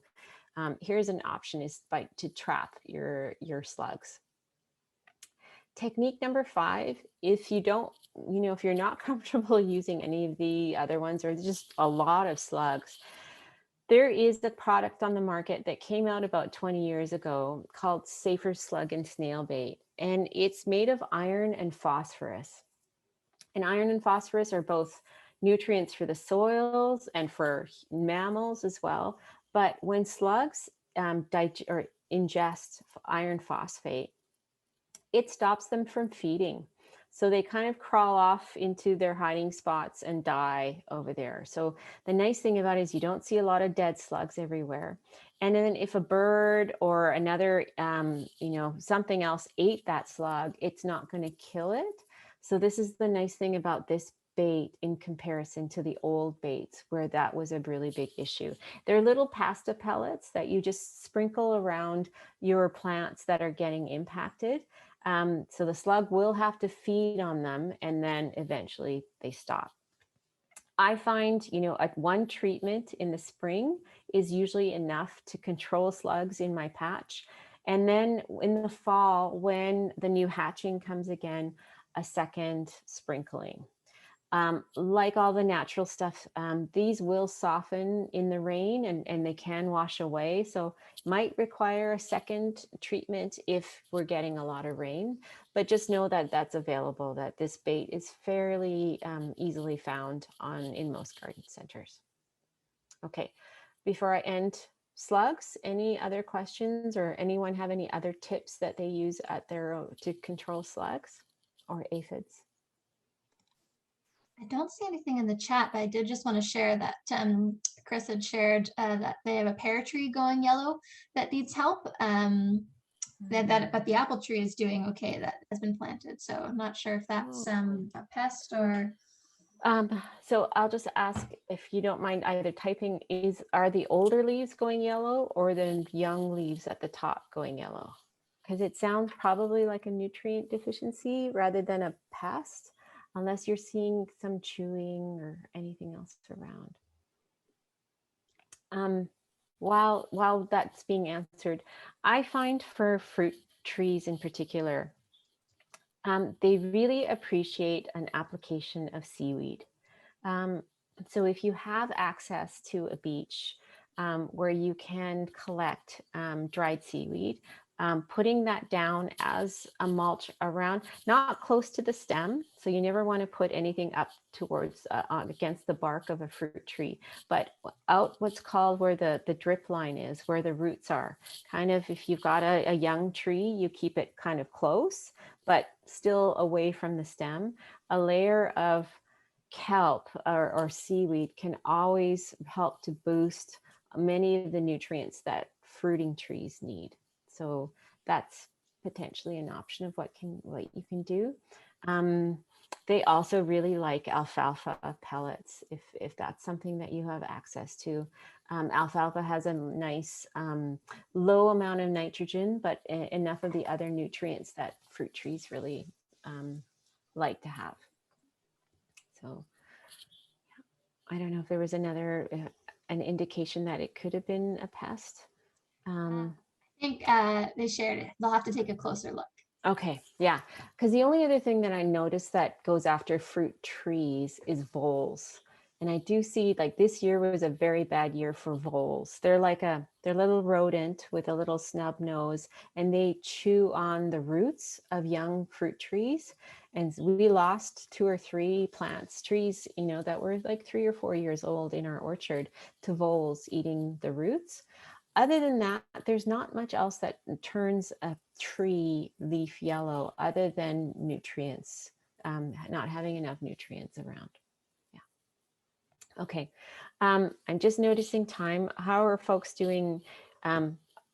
here's an option, is to trap your slugs. Technique number 5, if you don't, if you're not comfortable using any of the other ones, or just a lot of slugs, there is a product on the market that came out about 20 years ago called Safer Slug and Snail Bait, and it's made of iron and phosphorus. And iron and phosphorus are both nutrients for the soils and for mammals as well. But when slugs ingest iron phosphate, it stops them from feeding. So they kind of crawl off into their hiding spots and die over there. So the nice thing about it is you don't see a lot of dead slugs everywhere. And then if a bird or another, something else ate that slug, it's not going to kill it. So this is the nice thing about this bait in comparison to the old baits where that was a really big issue. They're little pasta pellets that you just sprinkle around your plants that are getting impacted. So the slug will have to feed on them, and then eventually they stop. I find, one treatment in the spring is usually enough to control slugs in my patch. And then in the fall, when the new hatching comes again, a second sprinkling. Like all the natural stuff, these will soften in the rain and they can wash away. So might require a second treatment if we're getting a lot of rain, but just know that that's available, that this bait is fairly easily found in most garden centers. Okay, before I end slugs, any other questions, or anyone have any other tips that they use to control slugs or aphids? I don't see anything in the chat, but I did just want to share that Chris had shared that they have a pear tree going yellow that needs help. but the apple tree is doing okay. That has been planted. So I'm not sure if that's a pest or. So I'll just ask if you don't mind either typing, are the older leaves going yellow or the young leaves at the top going yellow? Because it sounds probably like a nutrient deficiency rather than a pest, unless you're seeing some chewing or anything else around. While that's being answered, I find for fruit trees in particular, they really appreciate an application of seaweed. So if you have access to a beach where you can collect dried seaweed, putting that down as a mulch around, not close to the stem. So you never want to put anything up towards against the bark of a fruit tree, but out what's called where the drip line is, where the roots are. Kind of if you've got a young tree, you keep it kind of close, but still away from the stem. A layer of kelp or seaweed can always help to boost many of the nutrients that fruiting trees need. So that's potentially an option of what you can do. They also really like alfalfa pellets if that's something that you have access to. Alfalfa has a nice low amount of nitrogen, but enough of the other nutrients that fruit trees really like to have. So I don't know if there was another an indication that it could have been a pest. I think they shared it. They'll have to take a closer look. Okay, yeah, because the only other thing that I noticed that goes after fruit trees is voles. And I do see like this year was a very bad year for voles. They're little rodent with a little snub nose, and they chew on the roots of young fruit trees. And we lost 2 or 3 trees, that were like 3 or 4 years old in our orchard to voles eating the roots. Other than that, there's not much else that turns a tree leaf yellow other than nutrients, not having enough nutrients around. Yeah. Okay. I'm just noticing time. How are folks doing?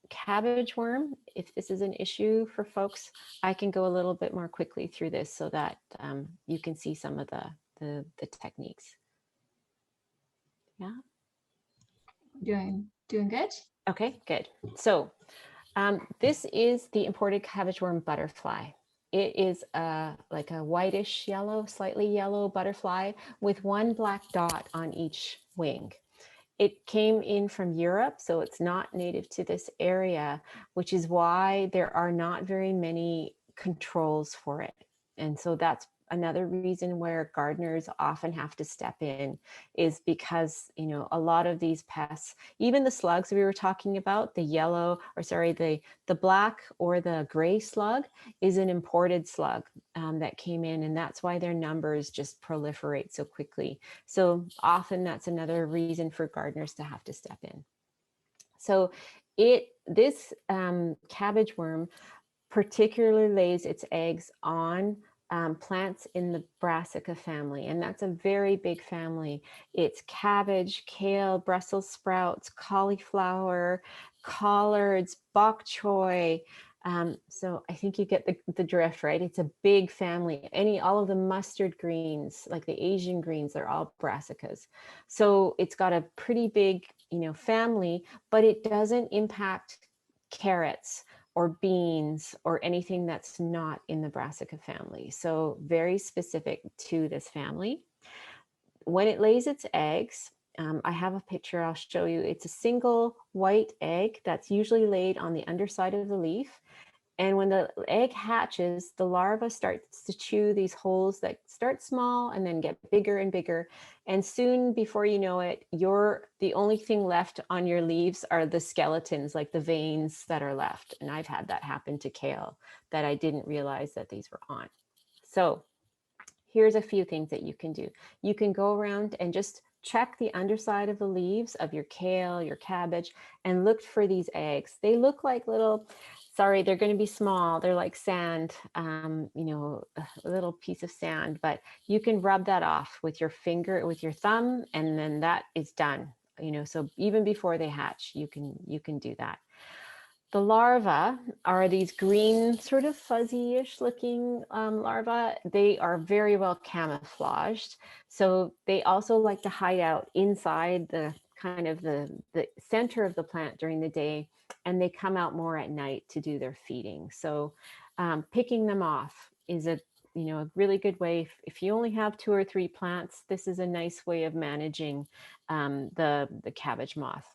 Cabbage worm, if this is an issue for folks, I can go a little bit more quickly through this so that you can see some of the techniques. Yeah. Doing good. Okay, good. So this is the imported cabbage worm butterfly. It is like a whitish yellow, slightly yellow butterfly with 1 black dot on each wing. It came in from Europe, so it's not native to this area, which is why there are not very many controls for it. And so that's another reason where gardeners often have to step in, is because, a lot of these pests, even the slugs we were talking about, the black or the gray slug is an imported slug that came in, and that's why their numbers just proliferate so quickly. So often that's another reason for gardeners to have to step in. So this cabbage worm particularly lays its eggs on plants in the Brassica family, and that's a very big family. It's cabbage, kale, Brussels sprouts, cauliflower, collards, bok choy. So I think you get the drift, right? It's a big family. All of the mustard greens, like the Asian greens, they're all brassicas. So it's got a pretty big, family, but it doesn't impact carrots or beans or anything that's not in the brassica family. So very specific to this family. When it lays its eggs, I have a picture I'll show you. It's a single white egg that's usually laid on the underside of the leaf. And when the egg hatches, the larva starts to chew these holes that start small and then get bigger and bigger. And soon, before you know it, the only thing left on your leaves are the skeletons, like the veins that are left. And I've had that happen to kale, that I didn't realize that these were on. So here's a few things that you can do. You can go around and just check the underside of the leaves of your kale, your cabbage, and look for these eggs. They look like they're going to be small. They're like sand, a little piece of sand, but you can rub that off with your finger, with your thumb, and then that is done. So even before they hatch, you can do that. The larvae are these green, sort of fuzzy-ish looking larvae. They are very well camouflaged. So they also like to hide out inside the kind of the center of the plant during the day, and they come out more at night to do their feeding. So picking them off is a really good way. If you only have 2 or 3 plants, this is a nice way of managing the cabbage moth.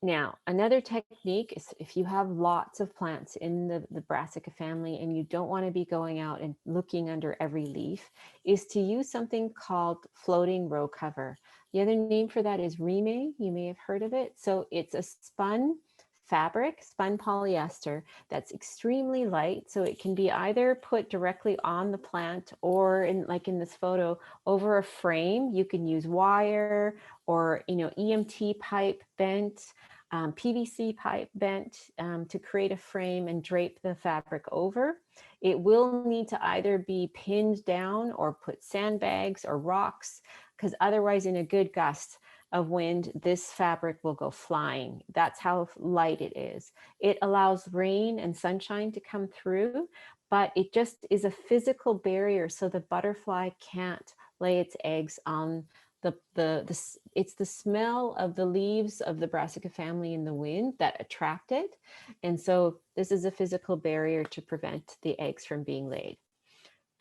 Now, another technique is if you have lots of plants in the Brassica family and you don't want to be going out and looking under every leaf, is to use something called floating row cover. The other name for that is rime. You may have heard of it. So it's a spun fabric, spun polyester that's extremely light. So it can be either put directly on the plant or like in this photo, over a frame. You can use wire or EMT pipe bent, PVC pipe bent to create a frame and drape the fabric over. It will need to either be pinned down or put sandbags or rocks, because otherwise in a good gust of wind, this fabric will go flying. That's how light it is. It allows rain and sunshine to come through, but it just is a physical barrier so the butterfly can't lay its eggs on it's the smell of the leaves of the Brassica family in the wind that attract it. And so this is a physical barrier to prevent the eggs from being laid.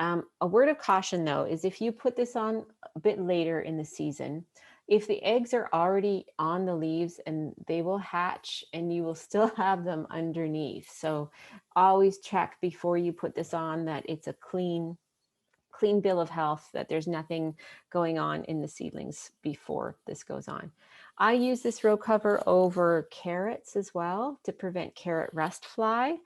A word of caution though, is if you put this on a bit later in the season, if the eggs are already on the leaves, and they will hatch and you will still have them underneath. So always check before you put this on that it's a clean bill of health, that there's nothing going on in the seedlings before this goes on. I use this row cover over carrots as well to prevent carrot rust fly.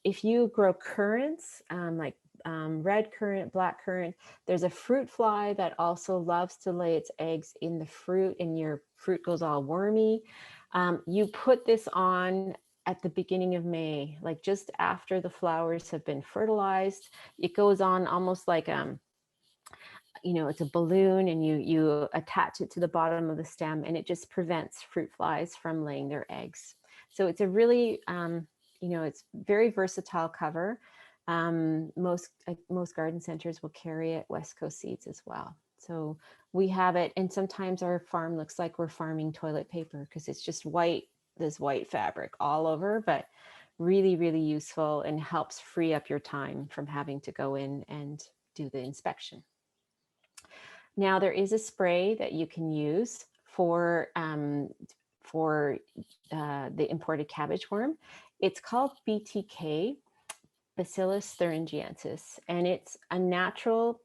If you grow currants, like red currant, black currant, there's a fruit fly that also loves to lay its eggs in the fruit, and your fruit goes all wormy. You put this on at the beginning of May, like just after the flowers have been fertilized. It goes on almost like it's a balloon, and you attach it to the bottom of the stem, and it just prevents fruit flies from laying their eggs. So it's a really it's very versatile cover. Most garden centers will carry it, West Coast Seeds as well. So we have it, and sometimes our farm looks like we're farming toilet paper because it's just white, this white fabric all over, but really, really useful and helps free up your time from having to go in and do the inspection. Now there is a spray that you can use for the imported cabbage worm. It's called BTK, Bacillus thuringiensis, and it's a natural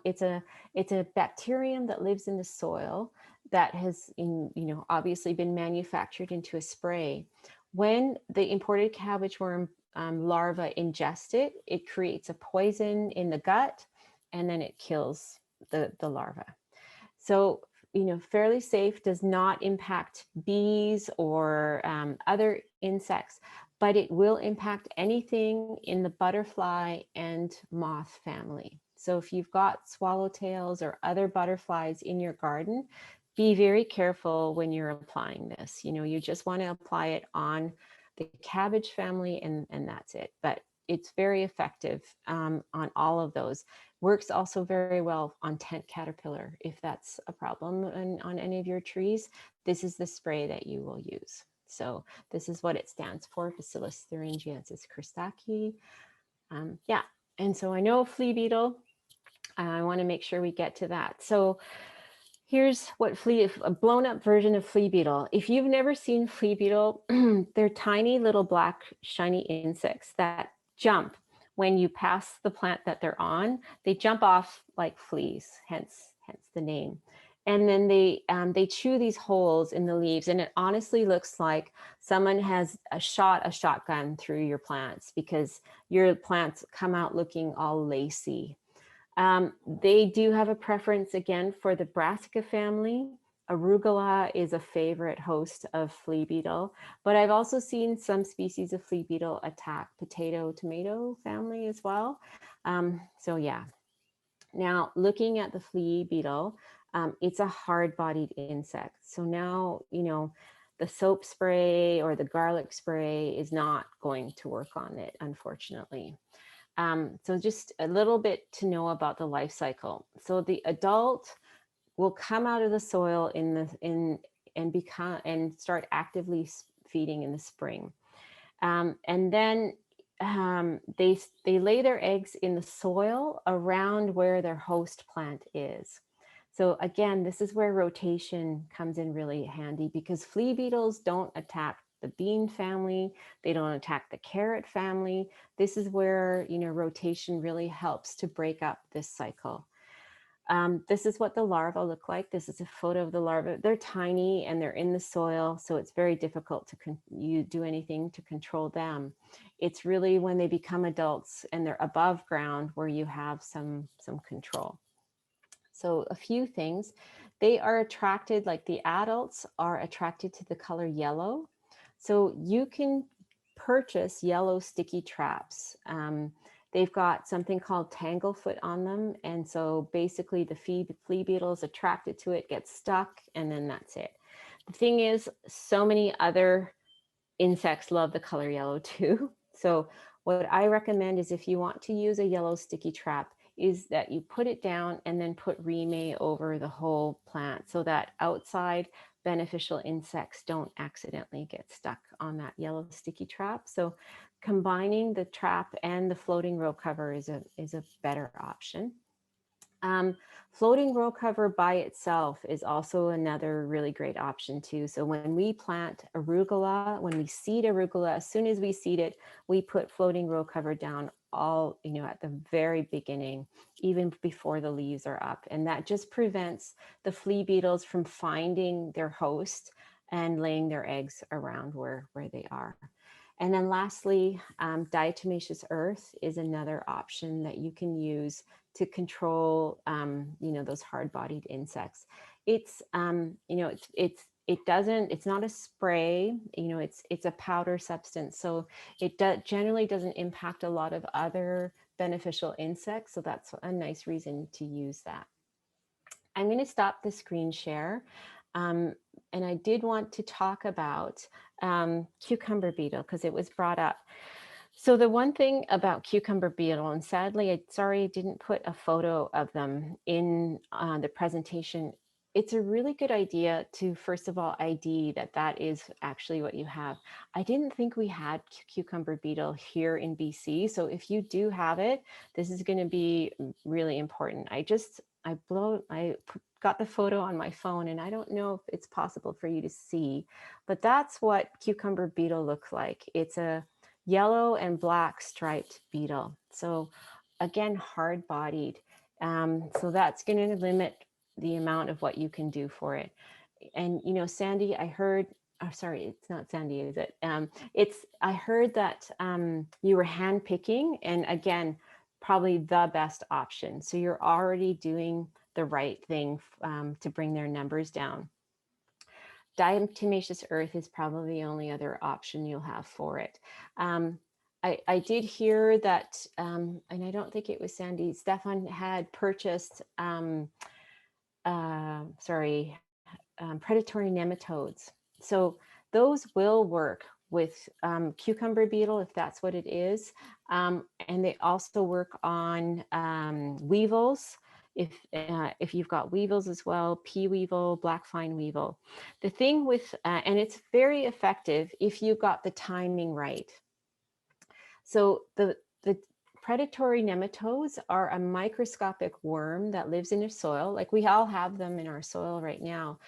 it's a bacterium that lives in the soil that has obviously been manufactured into a spray. When the imported cabbage worm larva ingest it, it creates a poison in the gut, and then it kills the larva. So fairly safe, does not impact bees or other insects, but it will impact anything in the butterfly and moth family. So if you've got swallowtails or other butterflies in your garden, be very careful when you're applying this. You just want to apply it on the cabbage family, and that's it. But it's very effective on all of those. Works also very well on tent caterpillar. If that's a problem on any of your trees, this is the spray that you will use. So this is what it stands for, Bacillus thuringiensis christaki. Yeah, and so I know flea beetle. I want to make sure we get to that. So here's what a blown up version of flea beetle. If you've never seen flea beetle, they're tiny little black shiny insects that jump when you pass the plant that they're on. They jump off like fleas, hence the name. And then they chew these holes in the leaves, and it honestly looks like someone has shot a shotgun through your plants, because your plants come out looking all lacy. They do have a preference again for the Brassica family. Arugula is a favorite host of flea beetle, but I've also seen some species of flea beetle attack tomato family as well. So yeah. Now looking at the flea beetle, it's a hard-bodied insect. So now, the soap spray or the garlic spray is not going to work on it, unfortunately. So just a little bit to know about the life cycle. So the adult will come out of the soil and start actively feeding in the spring. And then they lay their eggs in the soil around where their host plant is. So again, this is where rotation comes in really handy, because flea beetles don't attack the bean family. They don't attack the carrot family. This is where, rotation really helps to break up this cycle. This is what the larvae look like. This is a photo of the larvae. They're tiny and they're in the soil, so it's very difficult to do anything to control them. It's really when they become adults and they're above ground where you have some control. So a few things. They are attracted, like the adults are attracted to the color yellow. So you can purchase yellow sticky traps. They've got something called tanglefoot on them. And so basically the flea beetle is attracted to it, gets stuck, and then that's it. The thing is, so many other insects love the color yellow too. So what I recommend is, if you want to use a yellow sticky trap, is that you put it down and then put remay over the whole plant so that outside beneficial insects don't accidentally get stuck on that yellow sticky trap. So combining the trap and the floating row cover is a better option. Floating row cover by itself is also another really great option too. So when we plant arugula, when we seed arugula, as soon as we seed it, we put floating row cover down all, at the very beginning, even before the leaves are up. And that just prevents the flea beetles from finding their host and laying their eggs around where they are. And then lastly, diatomaceous earth is another option that you can use to control, those hard-bodied insects. It's, it's not a spray, it's a powder substance. So it generally doesn't impact a lot of other beneficial insects. So that's a nice reason to use that. I'm going to stop the screen share. And I did want to talk about cucumber beetle because it was brought up. So the one thing about cucumber beetle, and sadly, I didn't put a photo of them in the presentation. It's a really good idea to, first of all, ID that is actually what you have. I didn't think we had cucumber beetle here in BC. So if you do have it, this is going to be really important. I got the photo on my phone, and I don't know if it's possible for you to see, but that's what cucumber beetle looks like. It's a yellow and black striped beetle. So again, hard-bodied. So that's going to limit the amount of what you can do for it. And, Sandy, I heard, sorry, it's not Sandy, is it? I heard that you were hand picking, and again, probably the best option. So you're already doing the right thing to bring their numbers down. Diatomaceous earth is probably the only other option you'll have for it. I did hear that, and I don't think it was Sandy, Stefan had purchased, predatory nematodes. So those will work with cucumber beetle, if that's what it is. And they also work on weevils. If you've got weevils as well, pea weevil, black fine weevil. The thing with, and it's very effective if you got the timing right. So the predatory nematodes are a microscopic worm that lives in your soil. Like we all have them in our soil right now,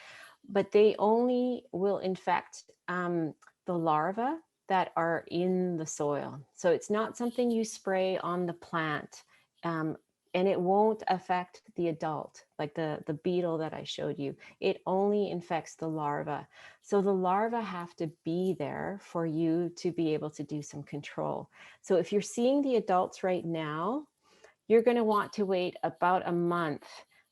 but they only will infect the larvae that are in the soil. So it's not something you spray on the plant. And it won't affect the adult, like the beetle that I showed you. It only infects the larva. So the larvae have to be there for you to be able to do some control. So if you're seeing the adults right now, you're going to want to wait about a month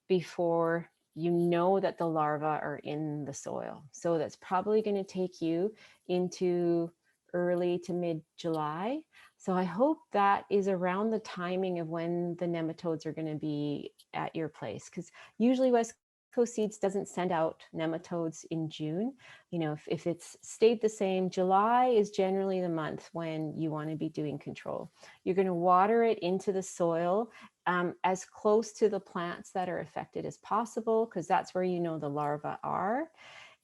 before you know that the larvae are in the soil. So that's probably going to take you into early to mid-July. So I hope that is around the timing of when the nematodes are going to be at your place, because usually West Seeds doesn't send out nematodes in June. You know, if it's stayed the same, July is generally the month when you want to be doing control. You're going to water it into the soil as close to the plants that are affected as possible, because that's where you know the larvae are.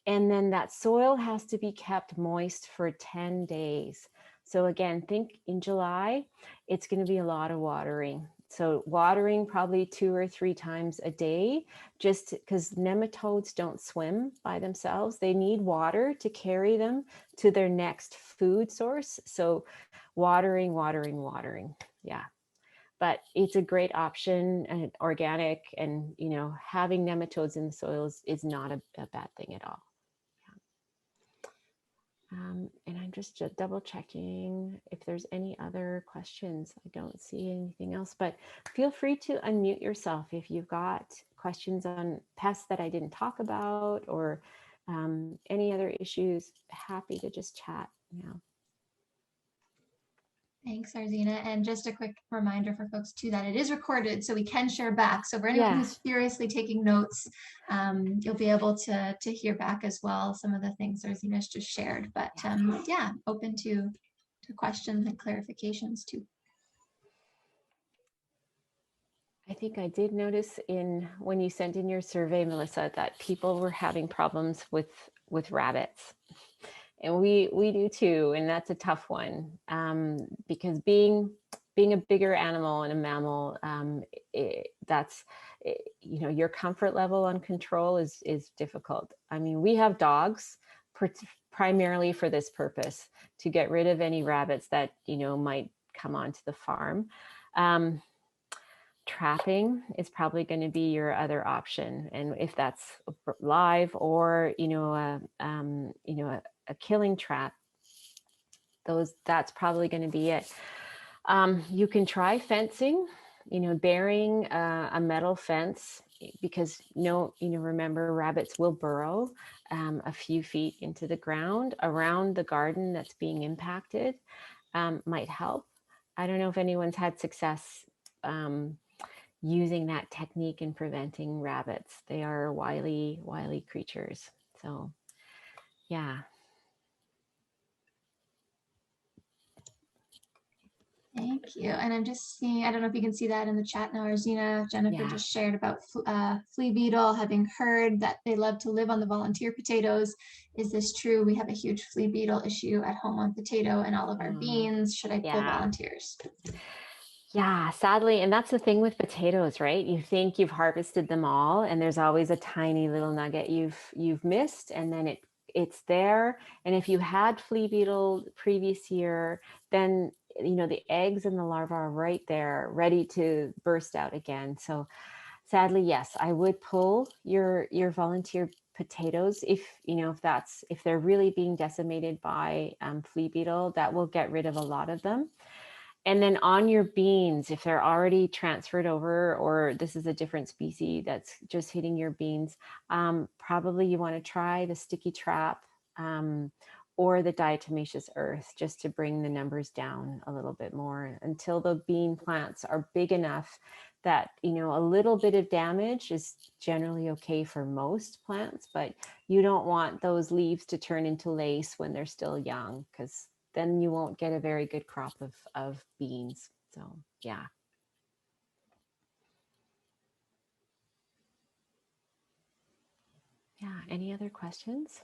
And then that soil has to be kept moist for 10 days. So again, think in July, it's going to be a lot of watering. So watering probably 2 or 3 times a day, just because nematodes don't swim by themselves. They need water to carry them to their next food source. So watering, watering, watering. Yeah. But it's a great option and organic, and, you know, having nematodes in the soils is not a bad thing at all. And I'm just double checking if there's any other questions. I don't see anything else, but feel free to unmute yourself if you've got questions on pests that I didn't talk about, or any other issues. Happy to just chat now. Thanks, Arzeena. And just a quick reminder for folks too that it is recorded, so we can share back. So for anyone who's furiously taking notes, you'll be able to hear back as well some of the things Arzeena's just shared. But yeah, open to questions and clarifications too. I think I did notice when you sent in your survey, Melissa, that people were having problems with rabbits. And we do too, and that's a tough one, because being a bigger animal and a mammal, you know, your comfort level on control is difficult. I mean, we have dogs primarily for this purpose, to get rid of any rabbits that, you know, might come onto the farm. Trapping is probably going to be your other option, and if that's live or, you know, a killing trap, that's probably going to be it. You can try fencing, you know, burying a metal fence, because remember, rabbits will burrow a few feet into the ground around the garden that's being impacted. Might help. I don't know if anyone's had success using that technique in preventing rabbits. They are wily creatures. So yeah. Thank you. And I'm just seeing, I don't know if you can see that in the chat now, Arzeena, Jennifer just shared about flea beetle, having heard that they love to live on the volunteer potatoes. Is this true? We have a huge flea beetle issue at home on potato and all of our beans. Should I pull volunteers? Yeah, sadly, and that's the thing with potatoes, right? You think you've harvested them all, and there's always a tiny little nugget you've missed, and then it's there. And if you had flea beetle previous year, then, you know, the eggs and the larvae are right there, ready to burst out again. So sadly, yes, I would pull your volunteer potatoes if they're really being decimated by flea beetle. That will get rid of a lot of them. And then on your beans, if they're already transferred over, or this is a different species that's just hitting your beans, probably you want to try the sticky trap or the diatomaceous earth, just to bring the numbers down a little bit more until the bean plants are big enough that, you know, a little bit of damage is generally okay for most plants, but you don't want those leaves to turn into lace when they're still young, because then you won't get a very good crop of beans. So yeah. Yeah, any other questions?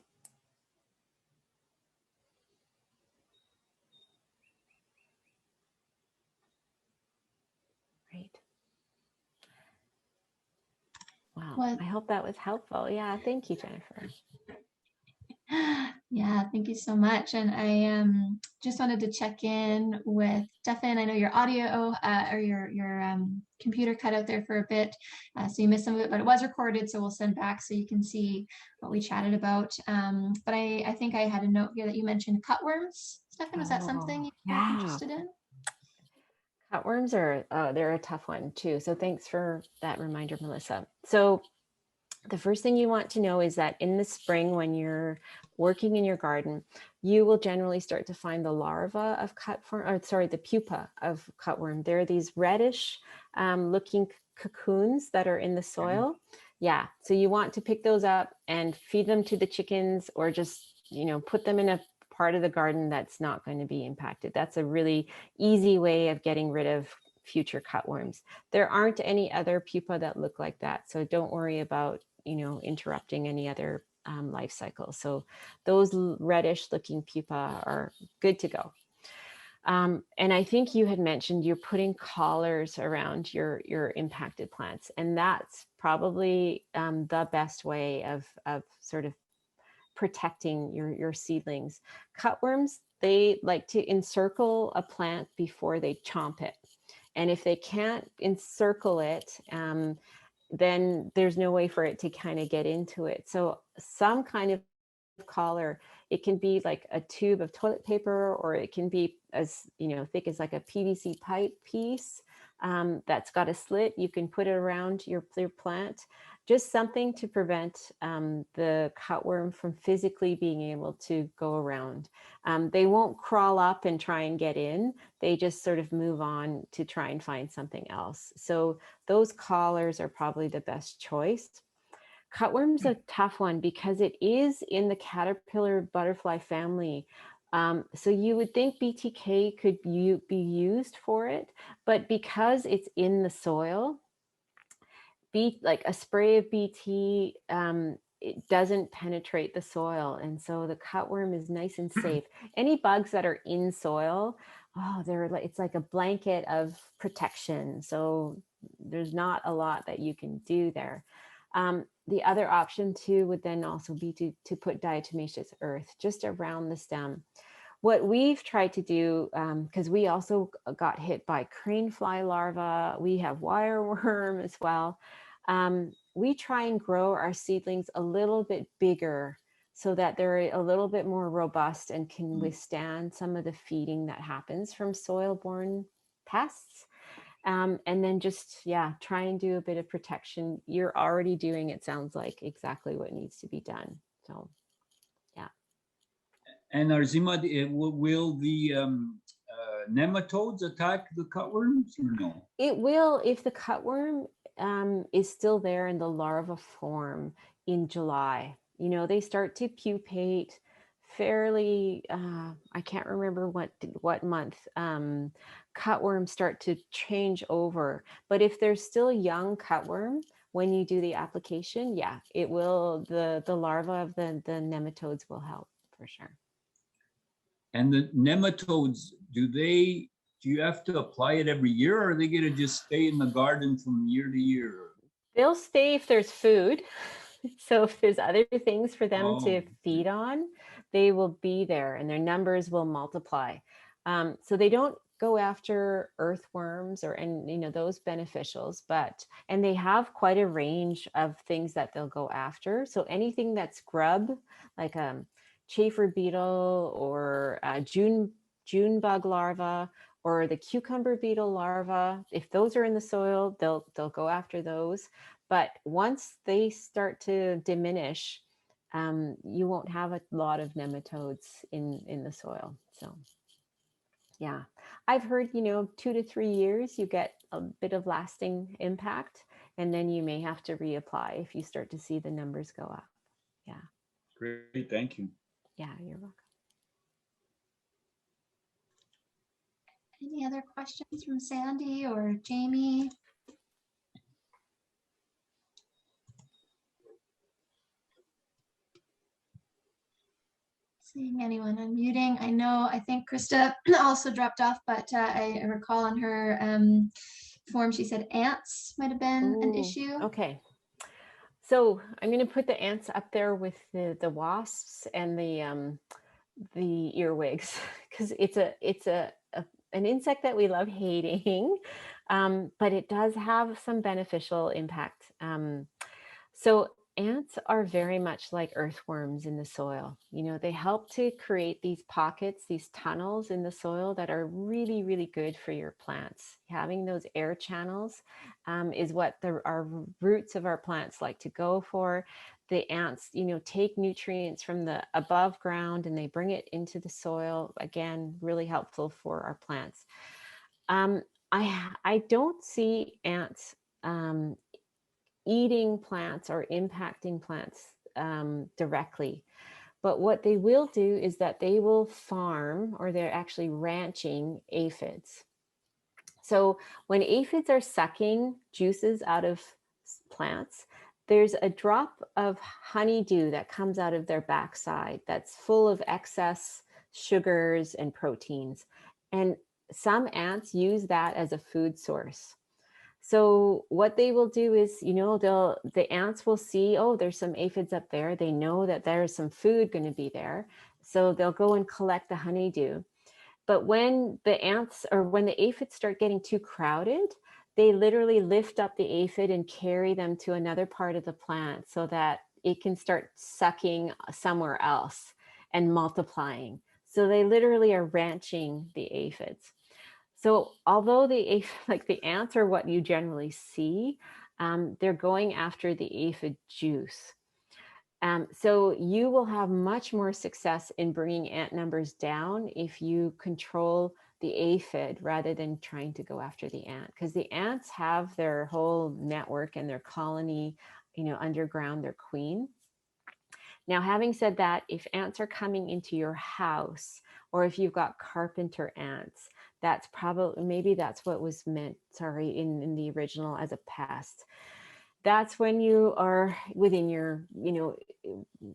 Great. Wow, I hope that was helpful. Yeah, thank you, Jennifer. Yeah, thank you so much. And I just wanted to check in with Stefan. I know your audio or your computer cut out there for a bit, so you missed some of it, but it was recorded, so we'll send back so you can see what we chatted about. But I think I had a note here that you mentioned cutworms. Stefan, was that something you're interested in? Cutworms they're a tough one too. So thanks for that reminder, Melissa. So the first thing you want to know is that in the spring, when you're working in your garden, you will generally start to find the larva of the pupa of cutworm. There are these reddish looking cocoons that are in the soil. Yeah, so you want to pick those up and feed them to the chickens, or just, put them in a part of the garden that's not going to be impacted. That's a really easy way of getting rid of future cutworms. There aren't any other pupa that look like that, so don't worry about, interrupting any other life cycle. So those reddish looking pupa are good to go. And I think you had mentioned you're putting collars around your impacted plants, and that's probably the best way of sort of protecting your seedlings. Cutworms, they like to encircle a plant before they chomp it. And if they can't encircle it, then there's no way for it to kind of get into it. So some kind of collar, it can be like a tube of toilet paper, or it can be as thick as like a PVC pipe piece that's got a slit. You can put it around your plant, just something to prevent the cutworm from physically being able to go around. They won't crawl up and try and get in. They just sort of move on to try and find something else. So those collars are probably the best choice. Cutworm's a tough one because it is in the caterpillar butterfly family. So you would think BTK could be used for it, but because it's in the soil, like a spray of BT, it doesn't penetrate the soil. And so the cutworm is nice and safe. Any bugs that are in soil, it's like a blanket of protection. So there's not a lot that you can do there. The other option too would then also be to put diatomaceous earth just around the stem. What we've tried to do, because we also got hit by crane fly larvae, we have wireworm as well. We try and grow our seedlings a little bit bigger so that they're a little bit more robust and can withstand some of the feeding that happens from soil-borne pests. And then just, try and do a bit of protection. You're already doing, it sounds like, exactly what needs to be done. So, yeah. And Arzeena, will the nematodes attack the cutworms or no? It will if the cutworm is still there in the larva form in July. They start to pupate fairly, I can't remember what month, cutworms start to change over. But if there's still young cutworm, when you do the application, it will, the larva of the nematodes will help for sure. And the nematodes, do you have to apply it every year, or are they going to just stay in the garden from year to year? They'll stay if there's food. So if there's other things for them to feed on, they will be there and their numbers will multiply. So they don't go after earthworms and those beneficials, and they have quite a range of things that they'll go after. So anything that's grub, like chafer beetle or June bug larva, or the cucumber beetle larva, if those are in the soil, they'll go after those. But once they start to diminish, you won't have a lot of nematodes in the soil. So, yeah, I've heard, 2 to 3 years, you get a bit of lasting impact, and then you may have to reapply if you start to see the numbers go up. Yeah. Great, thank you. Yeah, you're welcome. Any other questions from Sandy or Jamie? Seeing anyone unmuting. I think Krista also dropped off, but I recall on her form she said ants might have been an issue. Okay. So I'm going to put the ants up there with the wasps and the earwigs, because it's an insect that we love hating, but it does have some beneficial impact. So ants are very much like earthworms in the soil. They help to create these pockets, these tunnels in the soil that are really, really good for your plants. Having those air channels is what our roots of our plants like to go for. The ants, take nutrients from the above ground and they bring it into the soil. Again, really helpful for our plants. I don't see ants eating plants or impacting plants directly. But what they will do is that they will farm, or they're actually ranching aphids. So when aphids are sucking juices out of plants, there's a drop of honeydew that comes out of their backside that's full of excess sugars and proteins. And some ants use that as a food source. So what they will do is, the ants will see, oh, there's some aphids up there. They know that there's some food going to be there. So they'll go and collect the honeydew. But when the ants, or when the aphids start getting too crowded, they literally lift up the aphid and carry them to another part of the plant so that it can start sucking somewhere else and multiplying. So they literally are ranching the aphids. So although the ants are what you generally see, they're going after the aphid juice. So you will have much more success in bringing ant numbers down if you control the aphid rather than trying to go after the ant, because the ants have their whole network and their colony, underground, their queen. Now, having said that, if ants are coming into your house, or if you've got carpenter ants, that's probably, maybe that's what was meant, in the original as a pest. That's when you are within your,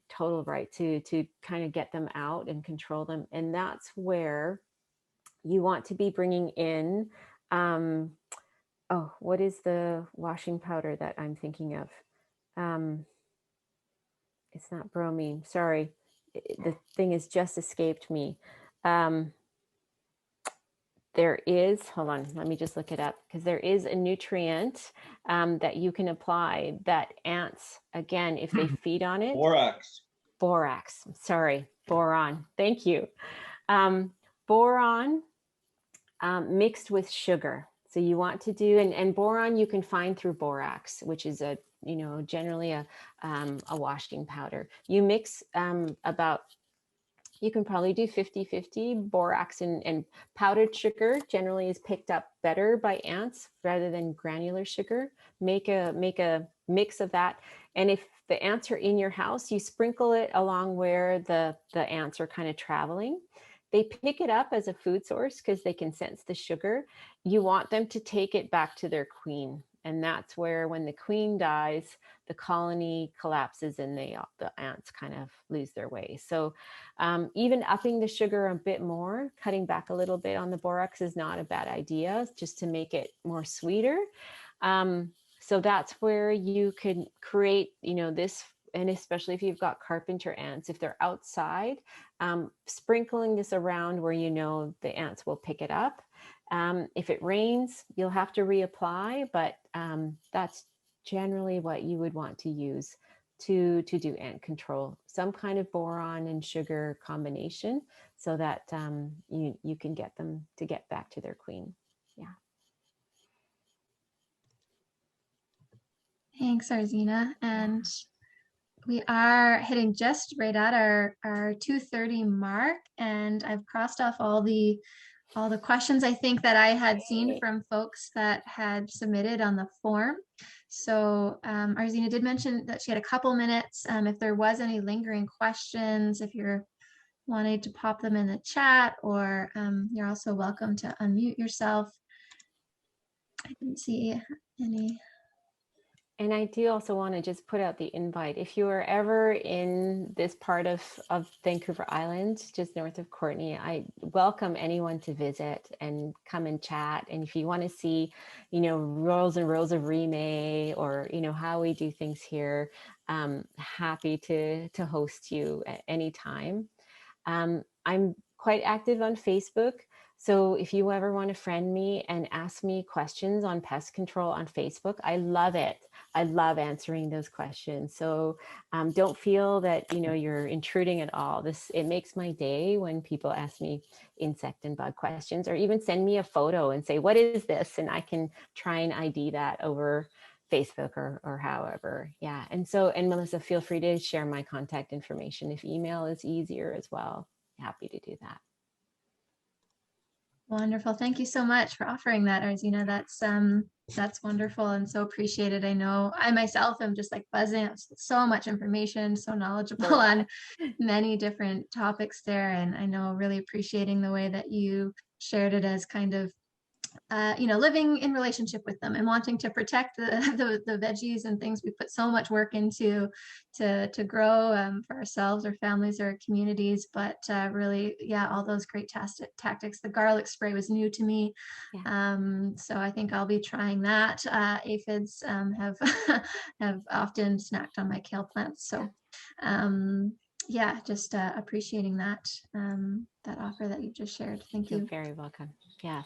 total right to kind of get them out and control them. And that's where you want to be bringing in, what is the washing powder that I'm thinking of? It's not bromine, sorry. The thing has just escaped me. There is, hold on, let me just look it up, because there is a nutrient that you can apply that ants, again, if they feed on it. Borax, sorry, boron, thank you. Boron mixed with sugar. So you want to do, and boron you can find through borax, which is generally a washing powder. You mix you can probably do 50-50. Borax and powdered sugar generally is picked up better by ants rather than granular sugar. Make a mix of that. And if the ants are in your house, you sprinkle it along where the ants are kind of traveling. They pick it up as a food source because they can sense the sugar. You want them to take it back to their queen. And that's where, when the queen dies, the colony collapses and the ants kind of lose their way. So even upping the sugar a bit more, cutting back a little bit on the borax is not a bad idea, just to make it more sweeter. So that's where you can create, this, and especially if you've got carpenter ants, if they're outside, sprinkling this around where the ants will pick it up. If it rains, you'll have to reapply, but that's generally what you would want to use to do ant control. Some kind of boron and sugar combination so that you can get them to get back to their queen. Yeah. Thanks, Arzeena. And we are hitting just right at our 2:30 mark, and I've crossed off all the questions I think that I had seen from folks that had submitted on the form. So Arzeena did mention that she had a couple minutes. If there was any lingering questions, if you're wanting to pop them in the chat, or you're also welcome to unmute yourself. I didn't see any. And I do also want to just put out the invite. If you are ever in this part of Vancouver Island, just north of Courtenay, I welcome anyone to visit and come and chat. And if you want to see, rows and rows of remay, or, how we do things here, happy to host you at any time. I'm quite active on Facebook. So if you ever want to friend me and ask me questions on pest control on Facebook, I love it. I love answering those questions. So don't feel that, you're intruding at all. It makes my day when people ask me insect and bug questions, or even send me a photo and say, what is this? And I can try and ID that over Facebook or however. Yeah. And Melissa, feel free to share my contact information if email is easier as well. Happy to do that. Wonderful. Thank you so much for offering that, Arzeena. That's That's wonderful and so appreciated. I know I myself am just like buzzing. So much information, so knowledgeable on many different topics there. And I know really appreciating the way that you shared it as kind of living in relationship with them and wanting to protect the veggies and things we put so much work into to grow for ourselves, our families, our communities. But really, yeah, all those great tactics. The garlic spray was new to me. Yeah. So I think I'll be trying that. Aphids have have often snacked on my kale plants. So yeah, just appreciating that that offer that you just shared. Thank you. You're very welcome. Yes.